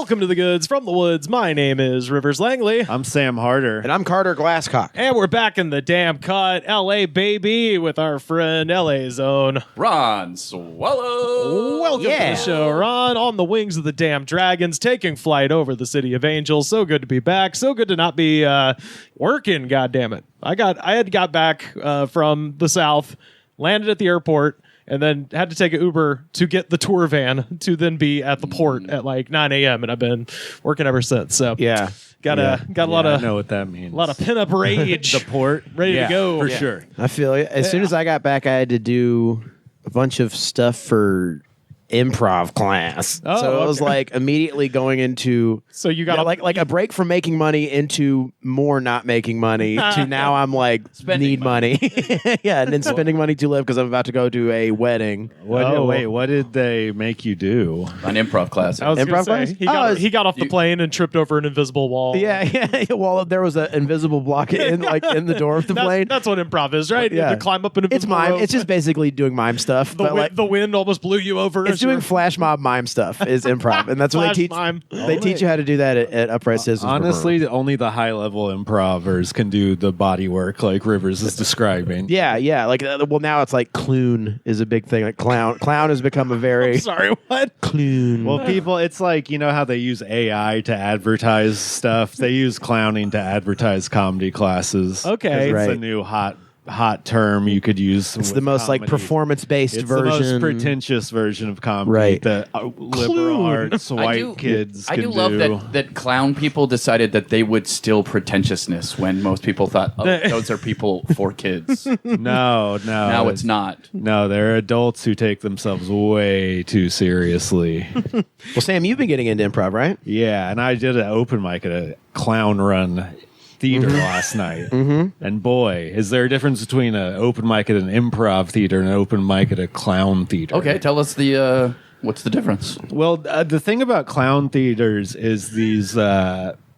Welcome to the Goods from the Woods. My name is Rivers Langley. I'm Sam Harder. And I'm Carter Glasscock. And we're back in the damn cut, LA baby, with our friend LA's own Ron Swallow. Welcome to the show, Ron. On the wings of the damn dragons, taking flight over the city of angels. So good to be back. So good to not be working, goddammit. I had got back from the south, landed at the airport, and then had to take an Uber to get the tour van to then be at the port at like 9 a.m. And I've been working ever since. So got a lot of, I know what that means. A lot of pinup rage. The port, ready to go for sure. I feel it. As soon as I got back, I had to do a bunch of stuff for improv class. Oh, so it was okay. like immediately going into So you got like a break from making money into more not making money to now I'm like Spending need money. Yeah, and then spending money to live because I'm about to go to a wedding. What did they make you do? An improv class. I was gonna Improv say, class? he got off the plane and tripped over an invisible wall. Yeah. Well, there was an invisible block in the door of the plane. That's what improv is, right? Yeah. To climb up an It's invisible mime. rope. It's just basically doing mime stuff. the wind almost blew you over. It's doing flash mob mime stuff is improv, and that's what they Flash teach. mime. They teach you how to do that at Upright Citizens. Honestly, only the high-level improvers can do the body work like Rivers is describing. yeah. Like, well, now it's like clune is a big thing. Like clown has become a very Sorry, what? clune. Well, people, it's like, you know how they use AI to advertise stuff? They use clowning to advertise comedy classes. Okay. 'Cause it's Right. a new hot term you could use. It's the most like performance-based It's version. the most pretentious version of comedy Right. that liberal arts white kids I can do love that clown people decided that they would steal pretentiousness when most people thought, oh, those are people for kids. No. Now it's not. No, they're adults who take themselves way too seriously. Well, Sam, you've been getting into improv, right? Yeah, and I did an open mic at a clown run theater last night. And boy, is there a difference between an open mic at an improv theater and an open mic at a clown theater. Okay, tell us what's the difference? Well, the thing about clown theaters is these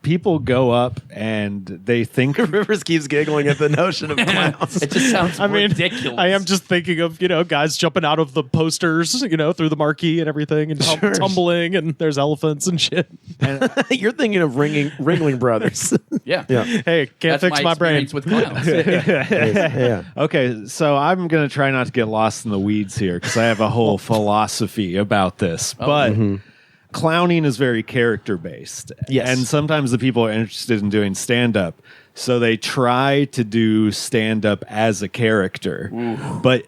people go up and they think Rivers keeps giggling at the notion of clowns. It just sounds I ridiculous. am just thinking of, guys jumping out of the posters, through the marquee and everything and tumbling, and there's elephants and shit. You're thinking of Ringling Brothers. Yeah. Hey, can't That's fix my brain. experience with clowns. Yeah. Okay, so I'm going to try not to get lost in the weeds here because I have a whole philosophy about this. But clowning is very character-based. Yes. And sometimes the people are interested in doing stand-up, so they try to do stand-up as a character. But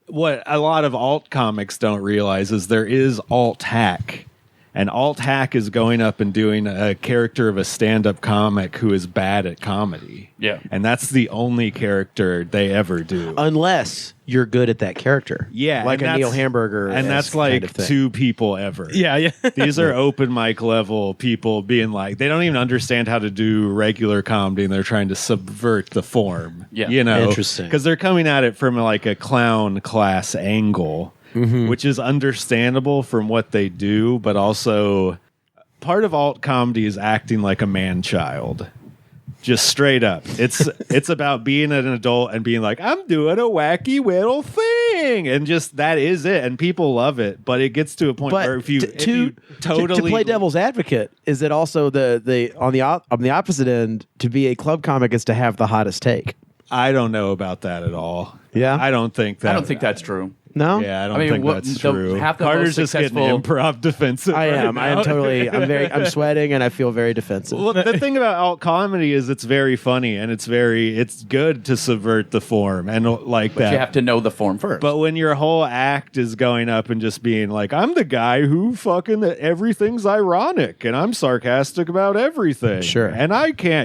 what a lot of alt comics don't realize is there is alt hack. And alt hack is going up and doing a character of a stand-up comic who is bad at comedy. Yeah. And that's the only character they ever do. Unless you're good at that character. Yeah. Like and a Neil that's- Hamburger. And that's like kind of thing. 2 people ever. Yeah. These are open mic level people being like, they don't even understand how to do regular comedy and they're trying to subvert the form. Yeah. Interesting. Because they're coming at it from like a clown class angle. Which is understandable from what they do, but also part of alt comedy is acting like a man-child. Just straight up. It's about being an adult and being like, I'm doing a wacky little thing. And just that is it. And people love it. But it gets to a point But where if you to play devil's advocate, is it also the on the opposite end to be a club comic is to have the hottest take? I don't know about that at all. Yeah? I don't think that. I don't think that's true. No? Yeah, I don't I mean, think what- that's the- true. half the Carter's most just getting successful- improv defensive. I am. right I am now. totally. I'm sweating and I feel very defensive. Well, the thing about alt comedy is it's very funny and it's good to subvert the form and like But that. you have to know the form first. But when your whole act is going up and just being like, I'm the guy who fucking everything's ironic and I'm sarcastic about everything. Sure. And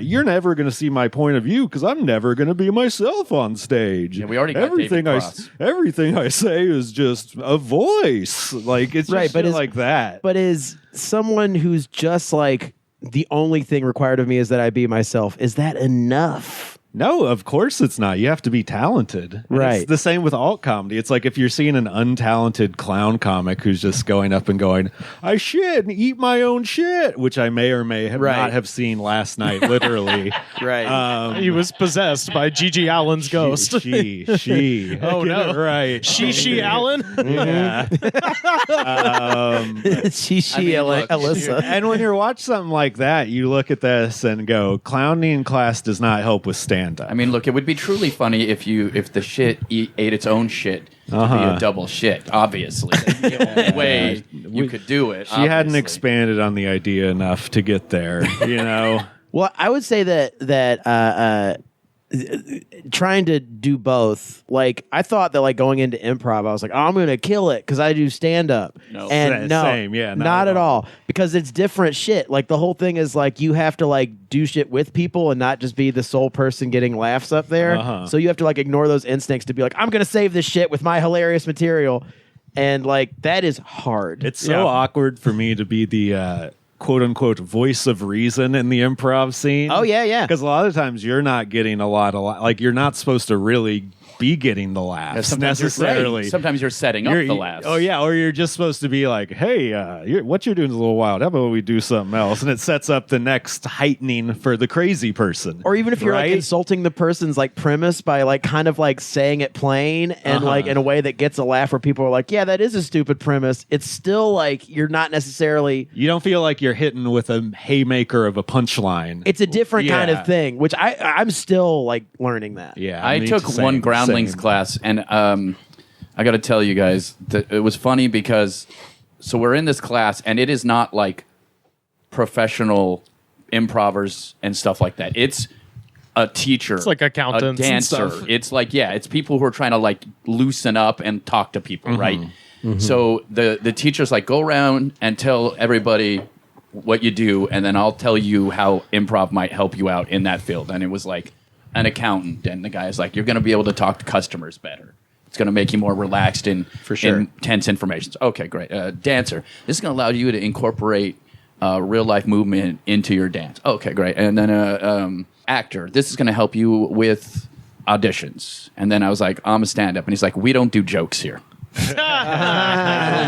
you're never going to see my point of view because I'm never going to be myself on stage. Yeah, we already got David Cross. Everything I say is just a voice. Like, it's just Right, but shit like that. But is someone who's just like the only thing required of me is that I be myself, is that enough? No, of course it's not. You have to be talented. And Right. It's the same with alt comedy. It's like if you're seeing an untalented clown comic who's just going up and going, I shit and eat my own shit, which I may or may have not have seen last night, literally. Right. He was possessed by Gigi Allen's ghost. She. Oh, Get no. it right. She Allen? Yeah. Alyssa. And when you watch something like that, you look at this and go, clowning in class does not help with stand-up. I mean, look, it would be truly funny if the shit ate its own shit to be a double shit. Obviously, that's the only way you could do it. She hadn't expanded on the idea enough to get there, you know. Well, I would say that trying to do both, like I thought that like going into improv, I was like, oh, I'm going to kill it because I do stand up. No. And no, Same, yeah, not at all, because it's different shit. Like the whole thing is like you have to like do shit with people and not just be the sole person getting laughs up there. So you have to like ignore those instincts to be like, I'm going to save this shit with my hilarious material, and like that is hard. It's so awkward for me to be the quote unquote voice of reason in the improv scene. Oh, yeah. Because a lot of times you're not getting a lot like you're not supposed to really be getting the laughs Sometimes necessarily. Sometimes you're setting up the laughs. Oh yeah, or you're just supposed to be like, hey, what you're doing is a little wild. How about we do something else? And it sets up the next heightening for the crazy person. Or even if you're like insulting the person's like premise by like kind of like saying it plain and like in a way that gets a laugh where people are like, yeah, that is a stupid premise. It's still like you're not necessarily. You don't feel like you're hitting with a haymaker of a punchline. It's a different kind of thing, which I'm still like learning that. Yeah, I took one Groundlings class, and I got to tell you guys that it was funny because we're in this class, and it is not like professional improvers and stuff like that. It's a teacher. It's like accountants a dancer. and stuff. It's like, it's people who are trying to like loosen up and talk to people, right? So the teacher's like, go around and tell everybody what you do, and then I'll tell you how improv might help you out in that field. And it was like an accountant, and the guy's like, you're going to be able to talk to customers better. It's going to make you more relaxed in intense information. So, okay, great. Dancer. This is going to allow you to incorporate real life movement into your dance. Okay, great. And then actor. This is going to help you with auditions. And then I was like, I'm a stand-up. And he's like, we don't do jokes here.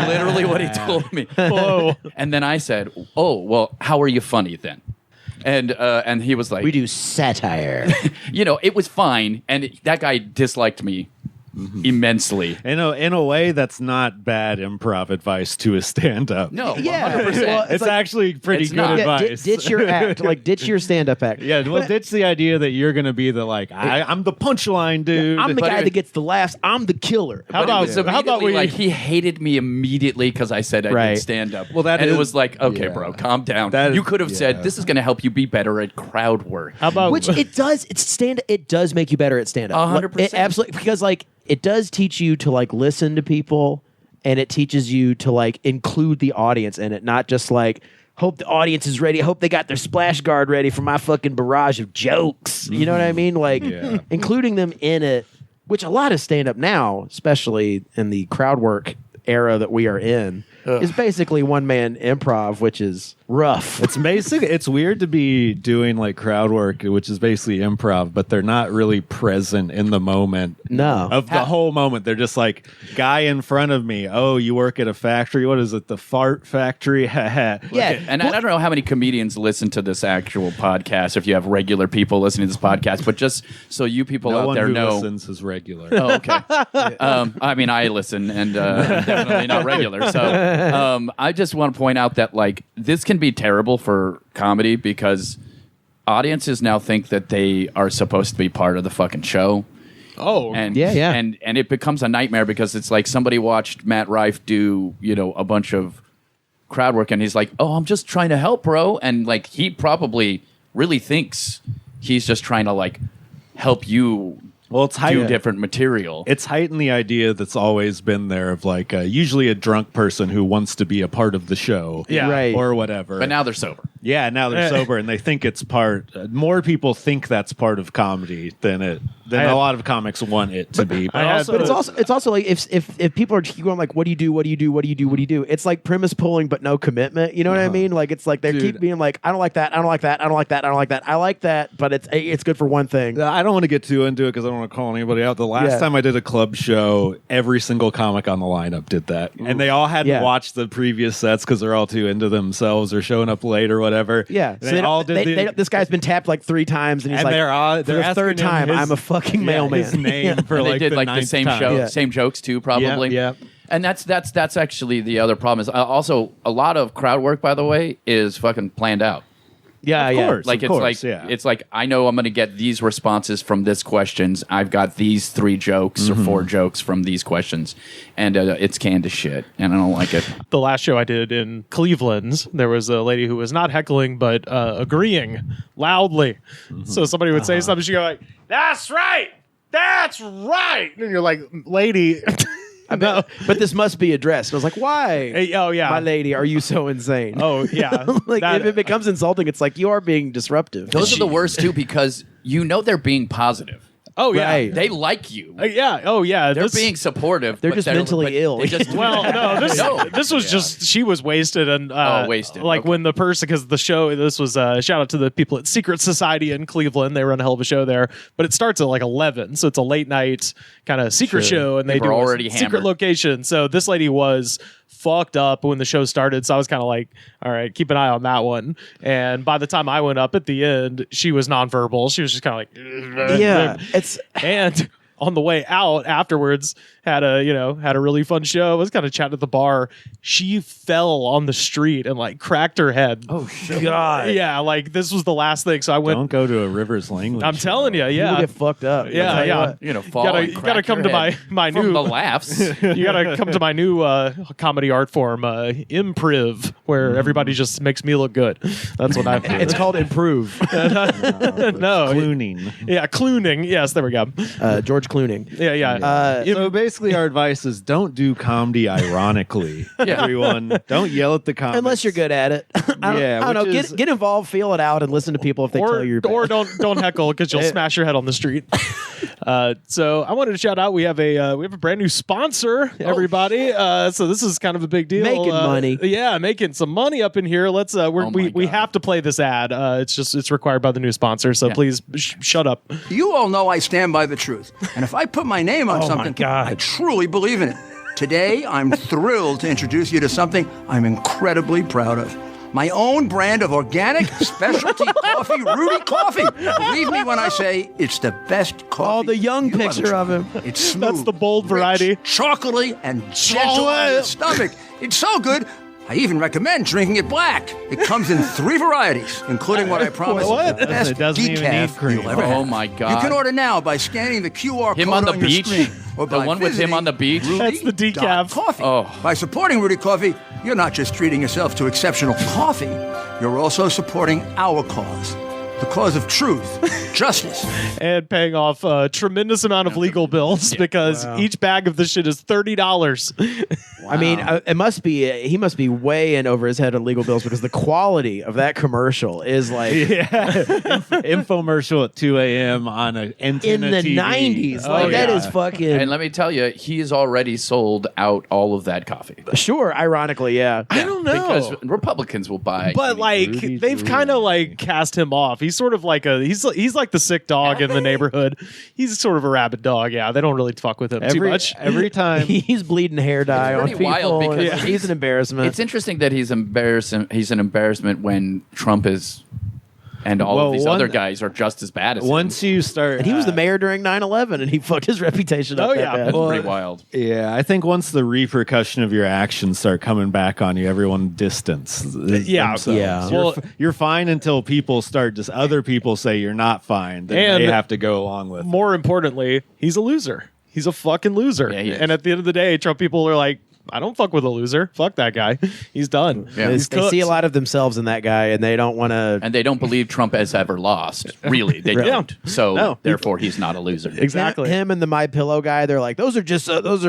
Literally what he told me. Whoa. And then I said, oh, well, how are you funny then? And he was like, We do satire. it was fine. And that guy disliked me immensely. In a way, that's not bad improv advice to a stand-up. No, Yeah. 100%. Well, It's actually pretty it's good not. advice. Ditch your act, like ditch your stand-up act. Yeah, well, ditch the idea that you're going to be the like, I'm the punchline dude. I'm the guy that gets the laughs. I'm the killer. How But it was about immediately we like he hated me immediately because I said I Right. did stand up. Well, that and is- it was like, okay, yeah. bro, calm down. That is- you could have yeah. said this is going to help you be better at crowd work. How about Which it does. It does make you better at stand-up. 100%. It absolutely, because like it does teach you to like listen to people, and it teaches you to like include the audience in it, not just like hope the audience is ready. Hope they got their splash guard ready for my fucking barrage of jokes. You know what I mean? Like including them in it, which a lot of stand-up now, especially in the crowd work era that we are in, is basically one-man improv, which is rough. It's weird to be doing like crowd work, which is basically improv, but they're not really present in the moment. No. Of the whole moment. They're just like, guy in front of me. Oh, you work at a factory? What is it? The fart factory? Yeah. And I don't know how many comedians listen to this actual podcast, if you have regular people listening to this podcast, but just so you people No out one there who know. listens is regular. Oh, okay. I mean, I listen, and I'm definitely not regular. So I just want to point out that like this can be terrible for comedy because audiences now think that they are supposed to be part of the fucking show. Oh, And Yeah. and it becomes a nightmare because it's like somebody watched Matt Rife do a bunch of crowd work, and he's like, oh, I'm just trying to help, bro, and like he probably really thinks he's just trying to like help you. Well, it's do different material. It's heightened the idea that's always been there of like usually a drunk person who wants to be a part of the show, Yeah. Right. or whatever. But now they're sober. Yeah, now they're sober and they think it's part. More people think that's part of comedy than a lot of comics want it to be. But it's also like if people are going like, what do you do? What do you do? What do you do? What do you do? It's like premise pulling, but no commitment. You know what I mean? Like it's like they keep being like, I don't like that. I don't like that. I don't like that. I don't like that. I like that, but it's good for one thing. I don't want to get too into it because I don't want to call anybody out. The last time I did a club show, every single comic on the lineup did that, and they all had to watch the previous sets because they're all too into themselves or showing up late or whatever. Yeah, so they all did. This guy's been tapped like 3 times, and he's like, for the third time, I'm a fucking mailman. His name for and like they did the the same time. show, same jokes too, probably. Yeah. And that's actually the other problem is also a lot of crowd work, by the way, is fucking planned out. Yeah, Of course, Like it's like I know I'm going to get these responses from this questions. I've got these 3 jokes or 4 jokes from these questions, and it's canned to shit, and I don't like it. The last show I did in Cleveland, there was a lady who was not heckling but agreeing loudly. So somebody would say something, she'd go like, "That's right, that's right," and you're like, "Lady." No. But this must be addressed. I was like, why? Oh yeah, my lady, are you so insane? Oh yeah. Like if it becomes insulting, it's like you are being disruptive. Those are the worst too because you know they're being positive. Oh yeah, Right. They like you. Yeah. Oh yeah. They're being supportive. They're but just mentally ill. They just, Well, no, this was just she was wasted and wasted. Like Okay. when the person because the show this was shout out to the people at Secret Society in Cleveland. They run a hell of a show there, but it starts at like 11, so it's a late night kind of secret show, and they People do are a already secret hammered. location. So this lady was fucked up when the show started, so I was kind of like, all right, keep an eye on that one. And by the time I went up at the end, she was nonverbal. She was just kind of like, Yeah, it's and on the way out afterwards had a really fun show. I was kind of chatting at the bar. She fell on the street and like cracked her head. oh shit. God. Yeah, like this was the last thing. So I went. Don't go to a Rivers Langley. I'm telling you, People yeah, get fucked up. I'll yeah, tell you yeah. what. you know, fall. You gotta come to my from new the laughs. you gotta come to my new comedy art form, improv, where everybody just makes me look good. That's what I've. It's called improve. no, Clooning. yeah, clooning. Yes, there we go. George Clooney. Yeah, yeah. So basically, our advice is don't do comedy ironically. Everyone, don't yell at the comics Unless you're good at it. I don't know. which is- Get involved, feel it out, and listen to people if they tell you you're bad. or don't heckle because you'll smash your head on the street. So I wanted to shout out we have a brand new sponsor, everybody. So this is kind of a big deal. Making money. Yeah, making some money up in here. Let's we God. have to play this ad. It's required by the new sponsor. So please shut up. You all know I stand by the truth. And if I put my name on something, God. I truly believe in it. Today, I'm thrilled to introduce you to something I'm incredibly proud of. My own brand of organic specialty coffee, Rudy Coffee. Believe me when I say it's the best coffee. Oh, the young you'll ever picture try. of him. It's smooth. That's the bold rich, variety. Chocolatey and gentle on the stomach. It's so good. I even recommend drinking it black. It comes in 3 varieties, including what I promise What? is the best It doesn't even decaf need cream. you'll ever Oh, have. my God. You can order now by scanning the QR Him code on the your beach? screen, or The by one with him visiting on the beach? That's the decaf. Coffee. Oh. By supporting Rudy Coffee, you're not just treating yourself to exceptional coffee, you're also supporting our cause. The cause of truth, justice. And paying off a tremendous amount of legal bills because each bag of this shit is $30. I mean, it must be he must be way in over his head on legal bills because the quality of that commercial is like Infomercial at 2 a.m. on an in antenna the TV. 90s. Oh, Like that yeah. is fucking And let me tell you, he's already sold out all of that coffee. sure. Ironically, yeah. I don't know. Because Republicans will buy. But like Rudy they've kind of like cast him off. He's sort of like he's like the sick dog in the neighborhood. He's sort of a rabid dog. Yeah, they don't really fuck with him too much. Every time. He's bleeding hair dye on pretty people. wild because and he's an embarrassment. It's interesting that he's embarrassing. He's an embarrassment when Trump is, and all of these other guys are just as bad as him. Once you start, and he was the mayor during 9/11, and he fucked his reputation up. Oh, that yeah. bad. That's pretty wild. Yeah, I think once the repercussion of your actions start coming back on you, everyone distance. Yeah. themselves. Yeah. You're, you're fine until people start. Just other people say you're not fine. Then And they have to go along with. More importantly, he's a loser. He's a fucking loser. Yeah, he is. And at the end of the day, Trump people are like, I don't fuck with a loser. Fuck that guy. He's done. Yeah. He's They see a lot of themselves in that guy, and they don't want to. And they don't believe Trump has ever lost. Really, they don't. So No. therefore, he's not a loser. Exactly. Him and the My Pillow guy, they're like, those are just that's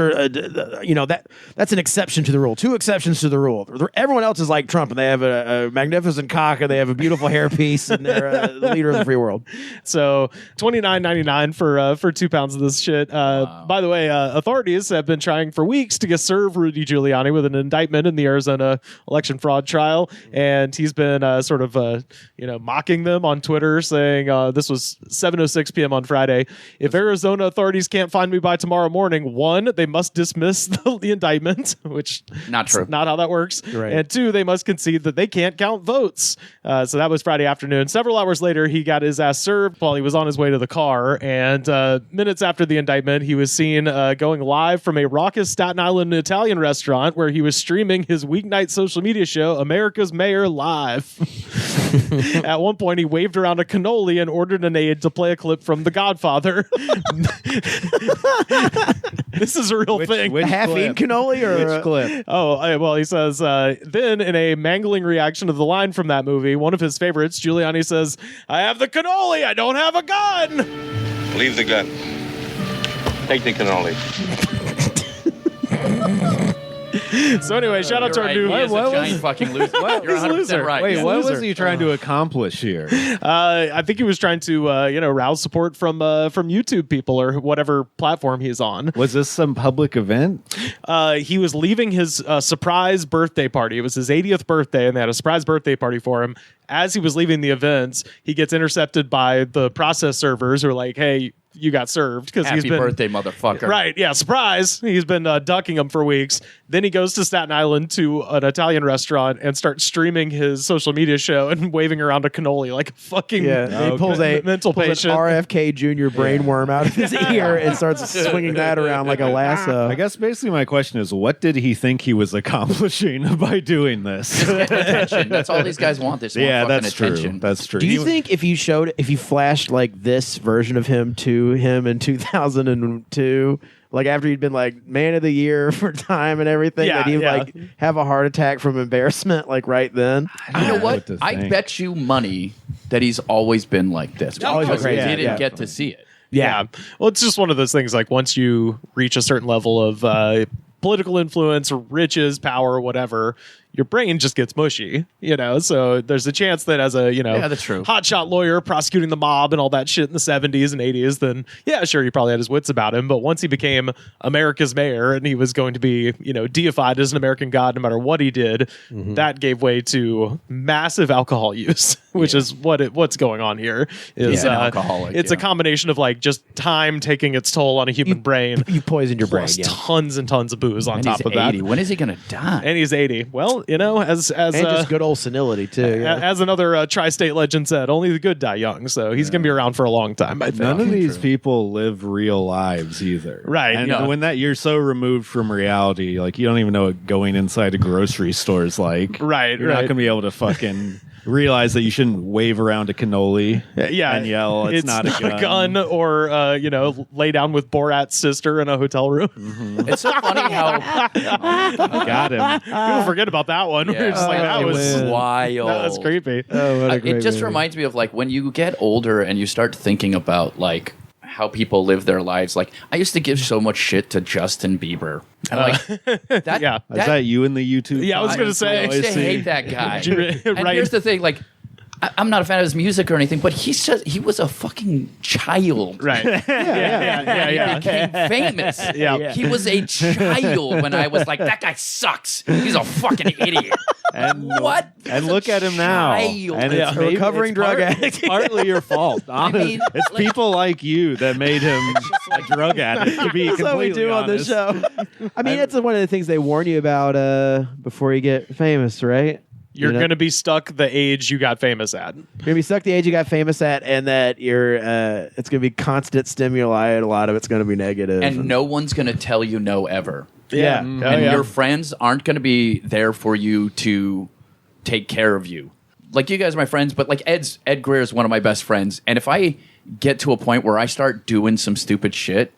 an exception to the rule. 2 exceptions to the rule. Everyone else is like Trump, and they have a magnificent cock, and they have a beautiful hairpiece, and they're the leader of the free world. So $29.99 for 2 pounds of this shit. By the way, authorities have been trying for weeks to serve Rudy Giuliani with an indictment in the Arizona election fraud trial, and he's been mocking them on Twitter, saying this was 7:06 p.m. on Friday. If Arizona authorities can't find me by tomorrow morning, 1, they must dismiss the indictment, which Not true. not how that works. Right. And 2, they must concede that they can't count votes. So that was Friday afternoon. Several hours later, he got his ass served while he was on his way to the car. And minutes after the indictment, he was seen going live from a raucous Staten Island Italian restaurant where he was streaming his weeknight social media show, America's Mayor Live. At one point, he waved around a cannoli and ordered an aide to play a clip from The Godfather. This is a real thing. Which Half-eaten clip? cannoli or Which clip? Well, he says, then in a mangling reaction to the line from that movie, one of his favorites, Giuliani says, I have the cannoli, I don't have a gun. Leave the gun. Take the cannoli. So anyway, shout out to our Right, new... he is a giant fucking loser. You're He's a 100% loser. right. Wait, Yeah. what loser. was he trying to accomplish here? I think he was trying to, rouse support from YouTube people or whatever platform he's on. Was this some public event? He was leaving his surprise birthday party. It was his 80th birthday, and they had a surprise birthday party for him. As he was leaving the event, he gets intercepted by the process servers who are like, hey, you got served because he's Happy been birthday, motherfucker. Right, yeah, surprise. He's been ducking them for weeks. Then he goes to Staten Island to an Italian restaurant and starts streaming his social media show and waving around a cannoli like a fucking he pulls a mental pulls patient. an RFK Jr. brain worm out of his ear and starts swinging that around like a lasso. I guess basically my question is, what did he think he was accomplishing by doing this? Attention. That's all these guys want. This Yeah, fucking that's attention. true. That's true. Do you think if you flashed like this version of him to him in 2002, like after he'd been like man of the year for Time and everything, Yeah, that he'd yeah. like have a heart attack from embarrassment like right then? You know know what? what to I think. bet you money that he's always been like this. Always been Because crazy. he didn't Yeah. get to see it. Yeah. Well, it's just one of those things like once you reach a certain level of political influence, riches, power, whatever, your brain just gets mushy, so there's a chance that as a Yeah, that's true. hotshot lawyer prosecuting the mob and all that shit in the 70s and 80s, then yeah, sure, he probably had his wits about him. But once he became America's mayor and he was going to be deified as an American god no matter what he did, that gave way to massive alcohol use, which is what's going on here. Is He's an alcoholic, it's a yeah. combination of like just time taking its toll on a human brain, You poisoned your brain. plus Yeah. tons and tons of booze on And top he's of 80. that. When is he going to die? And he's 80. Well, as And just good old senility too. Yeah. as another tri-state legend said, only the good die young. So he's going to be around for a long time, I think. None of these people live real lives either. Right, And yeah. when you're so removed from reality, like you don't even know what going inside a grocery store is like. Right, You're not right. going to be able to fucking realize that you shouldn't wave around a cannoli Yeah, and yell, it's not a gun. or lay down with Borat's sister in a hotel room. It's so funny how Got him. People forget about that one. We're just like, that it was wild. that was creepy. Oh, what a great It just movie. reminds me of like when you get older and you start thinking about like how people live their lives. Like I used to give so much shit to Justin Bieber. And like that, Yeah. Is that you in the YouTube? Yeah, I was gonna say- I used to I see. hate that guy. Did you And right. here's the thing, like I'm not a fan of his music or anything, but he was a fucking child. Right. yeah. He became famous. Yeah. He was a child when I was like, that guy sucks. He's a fucking idiot. And What? And He's a look at him now. child. And Yeah. it's A recovering drug addict. It's partly your fault. Honest. mean, it's like- people like you that made him a drug addict. To be That's what we completely do on this honest. show. I mean, that's one of the things they warn you about before you get famous, right? You're You know? going to be stuck the age you got famous at. You're gonna be stuck the age you got famous at, and that it's gonna be constant stimuli, and a lot of it's gonna be negative. And no one's going to tell you no ever. Yeah. Mm-hmm. Oh, And yeah. your friends aren't going to be there for you to take care of you. Like you guys are my friends, but like Ed Greer is one of my best friends. And if I get to a point where I start doing some stupid shit,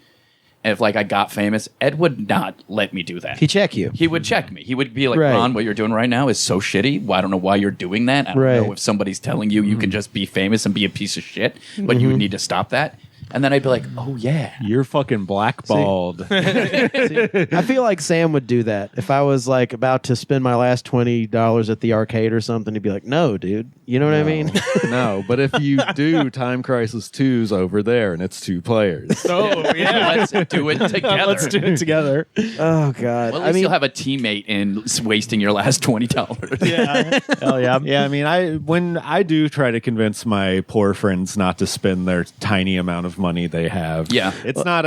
if like I got famous, Ed would not let me do that. He check you. He would check me. He would be like, Right. Ron, what you're doing right now is so shitty. Well, I don't know why you're doing that. I don't Right. know if somebody's telling you you can just be famous and be a piece of shit, but you need to stop that. And then I'd be like, oh, yeah. You're fucking blackballed. I feel like Sam would do that. If I was like about to spend my last $20 at the arcade or something, he'd be like, no, dude. You know what I mean? No, but if you do Time Crisis 2's over there and it's 2 players. Oh yeah. Let's do it together. Let's do it together. Oh, God. Well, at I least mean, you'll have a teammate in wasting your last $20. Yeah. Hell yeah. Yeah, I mean, when I do try to convince my poor friends not to spend their tiny amount of money they have. Yeah. It's not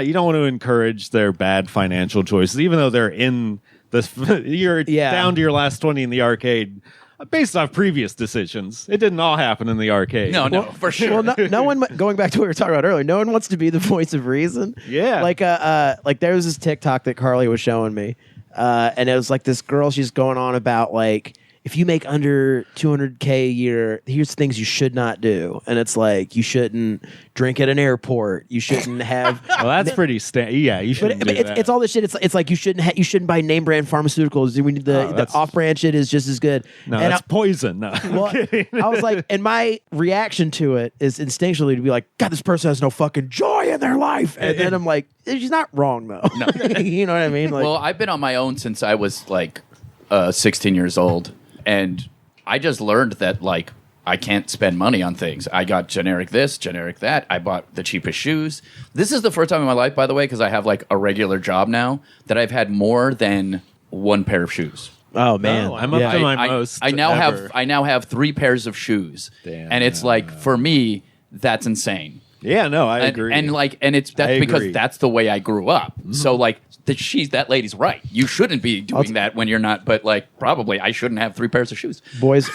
you don't want to encourage their bad financial choices, even though they're in the you're down to your last 20 in the arcade based off previous decisions. It didn't all happen in the arcade. No, for sure. well, no one, going back to what we were talking about earlier, no one wants to be the voice of reason. Yeah. Like there was this TikTok that Carly was showing me, and it was like this girl, she's going on about like, if you make under $200K a year, here's things you should not do. And it's like, you shouldn't drink at an airport. You shouldn't have. Well, that's pretty yeah, you But shouldn't do that. it's all this shit. It's like you shouldn't buy name brand pharmaceuticals. We need the that's- off brand shit is just as good. No, And that's poison. No. well, I was like, and my reaction to it is instinctually to be like, God, this person has no fucking joy in their life. And then I'm like, she's not wrong though. No. You know what I mean? Like, Well, I've been on my own since I was like 16 years old. And I just learned that, like, I can't spend money on things. I got generic this, generic that. I bought the cheapest shoes. This is the first time in my life, by the way, because I have, like, a regular job now, that I've had more than one pair of shoes. oh man, No, I'm up to my most. I now ever. have 3 pairs of shoes. Damn. And it's like, for me, that's insane. Yeah, no, I And, agree. and like, and it's I that's because agree. that's the way I grew up. So like, that lady's right. You shouldn't be doing that when you're not. But like, probably I shouldn't have 3 pairs of shoes. boys,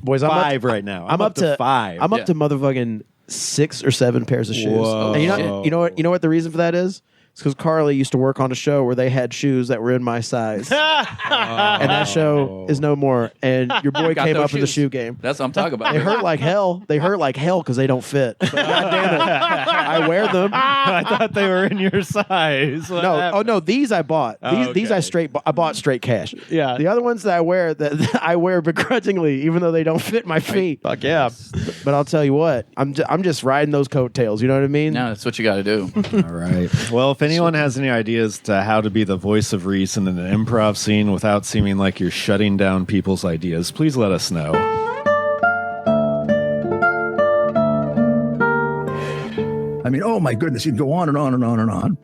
I'm 5 up, right now. I'm up to 5. I'm Yeah. up to motherfucking 6 or 7 pairs of shoes. Whoa. And you Shit. know what the reason for that is? It's because Carly used to work on a show where they had shoes that were in my size, and that show is no more. And your boy Got came those up in the shoes. shoe game. That's what I'm talking about. They hurt like hell. They hurt like hell because they don't fit. But God damn it, I wear them. I thought they were in your size. What No, happened? oh no, these I bought. These I okay. I bought straight cash. Yeah. The other ones that I wear that I wear begrudgingly, even though they don't fit my feet. Fuck yeah. But I'll tell you what, I'm just riding those coattails. You know what I mean? No, that's what you got to do. All right. Well, if anyone has any ideas to how to be the voice of reason in an improv scene without seeming like you're shutting down people's ideas, please let us know. I mean, oh my goodness, you can go on and on and on and on.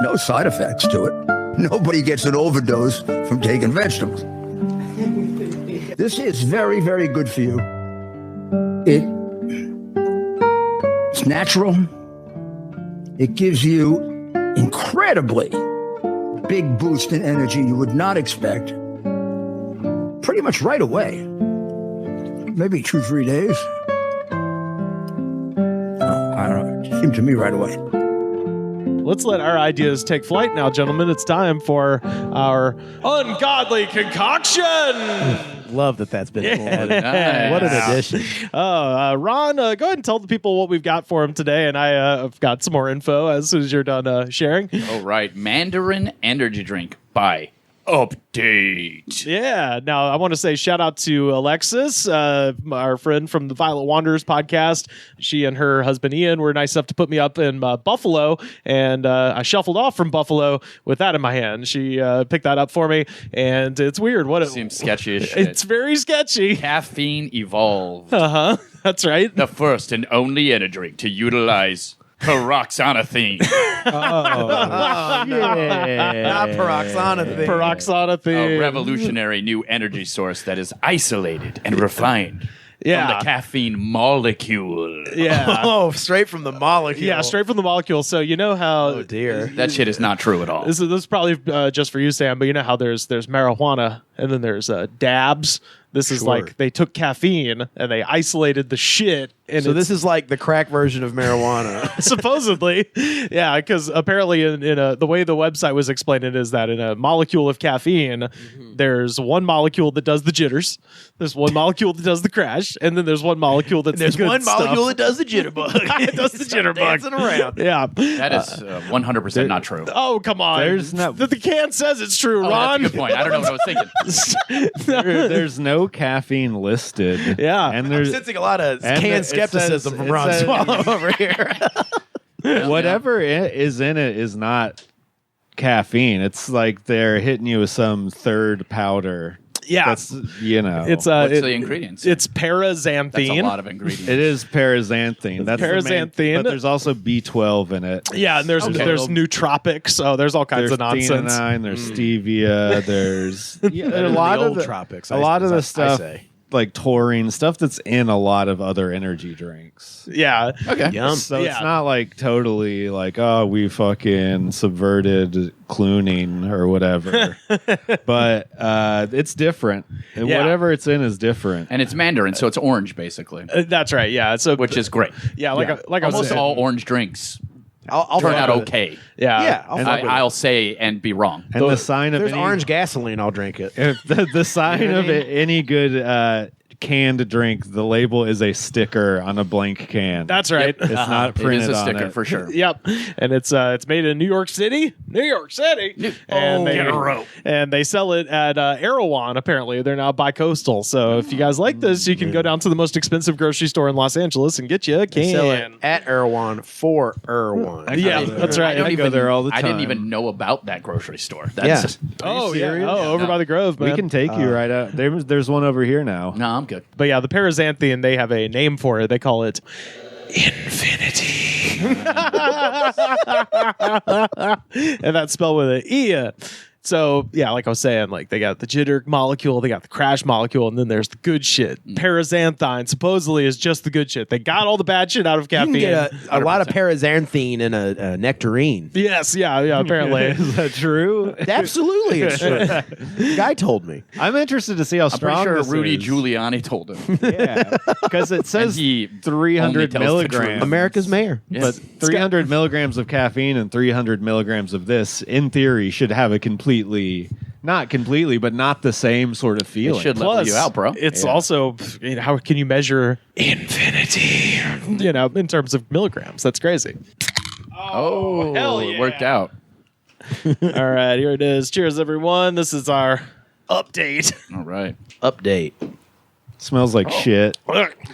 No side effects to it. Nobody gets an overdose from taking vegetables. This is very, very good for you. It's natural. It gives you incredibly big boost in energy you would not expect pretty much right away. Maybe 2-3 days. I don't know. It seemed to me right away. Let's let our ideas take flight now, gentlemen. It's time for our ungodly concoction. Love that that's been added. Nice. What an addition. Ron, go ahead and tell the people what we've got for them today, and I've got some more info as soon as you're done sharing. All right, Mandarin energy drink by Update. Yeah. Now, I want to say shout out to Alexis, our friend from the Violet Wanderers podcast. She and her husband Ian were nice enough to put me up in Buffalo, and I shuffled off from Buffalo with that in my hand. She picked that up for me, and it's weird. What it Seems sketchy as shit. It's very sketchy. Caffeine evolved. That's right. The first and only energy drink to utilize peroxanthine. Yeah. Not peroxanthine. Peroxanthine. A revolutionary new energy source that is isolated and refined Yeah. from the caffeine molecule. Yeah. Oh, straight from the molecule. Yeah, straight from the molecule. So you know how Oh, dear. That shit is not true at all. this is probably just for you, Sam, but you know how there's marijuana and then there's dabs. This is Sure. like they took caffeine and they isolated the shit And So it's- this is like the crack version of marijuana. supposedly, yeah, because apparently the way the website was explaining it is that in a molecule of caffeine, there's one molecule that does the jitters, there's one molecule that does the crash, and then there's one molecule that's There's the good one stuff. molecule that does the jitterbug. It does the Start jitterbug. dancing around. Yeah. That is 100% not true. Oh, come on. There's no- The can says it's true, Oh, Ron. that's a good point. I don't know what I was thinking. There's no caffeine listed. Yeah. and I'm there's sensing a lot of and canned it skepticism says- from it Ron says- Swallow over here. whatever is in it is not caffeine. It's like they're hitting you with some third powder. Yeah. That's It's What's the ingredients? It's That's a paraxanthine. lot of ingredients. it is paraxanthine. That's the main- Paraxanthine. but there's also B12 in it. Yeah, and there's nootropics. So there's all kinds There's of nonsense. theanine, there's stevia, there's a Better lot than of the the tropics, a lot of I the stuff say. like taurine stuff that's in a lot of other energy drinks. Yeah. Okay. Yum. So Yeah. it's not like totally like, oh, we fucking subverted clooning or whatever. But it's different. And Yeah. whatever it's in is different. And it's Mandarin, so it's orange, basically, That's right. Yeah. So which is great. yeah, like I was Almost saying. all orange drinks I'll turn fuck out with it. okay. Yeah. Yeah, I'll fuck with it. I'll say and be wrong. And the sign of There's any, orange gasoline. I'll drink it. if the sign You know of what I mean? any good canned drink, the label is a sticker on a blank can. That's right. It's not It printed is a on sticker it. for sure. Yep, and it's made in New York City, and they sell it at Erewhon. Apparently, they're now bi-coastal. So if you guys like this, you can go down to the most expensive grocery store in Los Angeles and get you a can. Sell it at Erewhon for Erewhon. Yeah, that's right. I go there all the I time. didn't even know about that grocery store. Yeah. That's Oh yeah, serious? over No. by the Grove, man. We can take you right out. There's one over here now. no, I'm good. But yeah, the paraxanthine, they have a name for it. They call it infinity. And that's spelled with an E. So yeah, like I was saying, like they got the jitter molecule, they got the crash molecule, and then there's the good shit. Paraxanthine supposedly is just the good shit. They got all the bad shit out of You caffeine. can get a lot of paraxanthine in a nectarine. Yes, yeah, apparently. Is that true? Absolutely, it's true. The guy told me. I'm interested to see how I'm pretty strong sure this Rudy is. Giuliani told him. Yeah, because it says he 300 only tells the milligrams. truth. America's mayor. But 300 milligrams of caffeine and 300 milligrams of this, in theory, should have a not completely, but not the same sort of feeling. should level Plus, you out, bro. It's also, how can you measure infinity? In terms of milligrams. That's crazy. Oh, hell it yeah. worked out. All right, here it is. Cheers, everyone. This is our update. All right. Update. Smells like shit.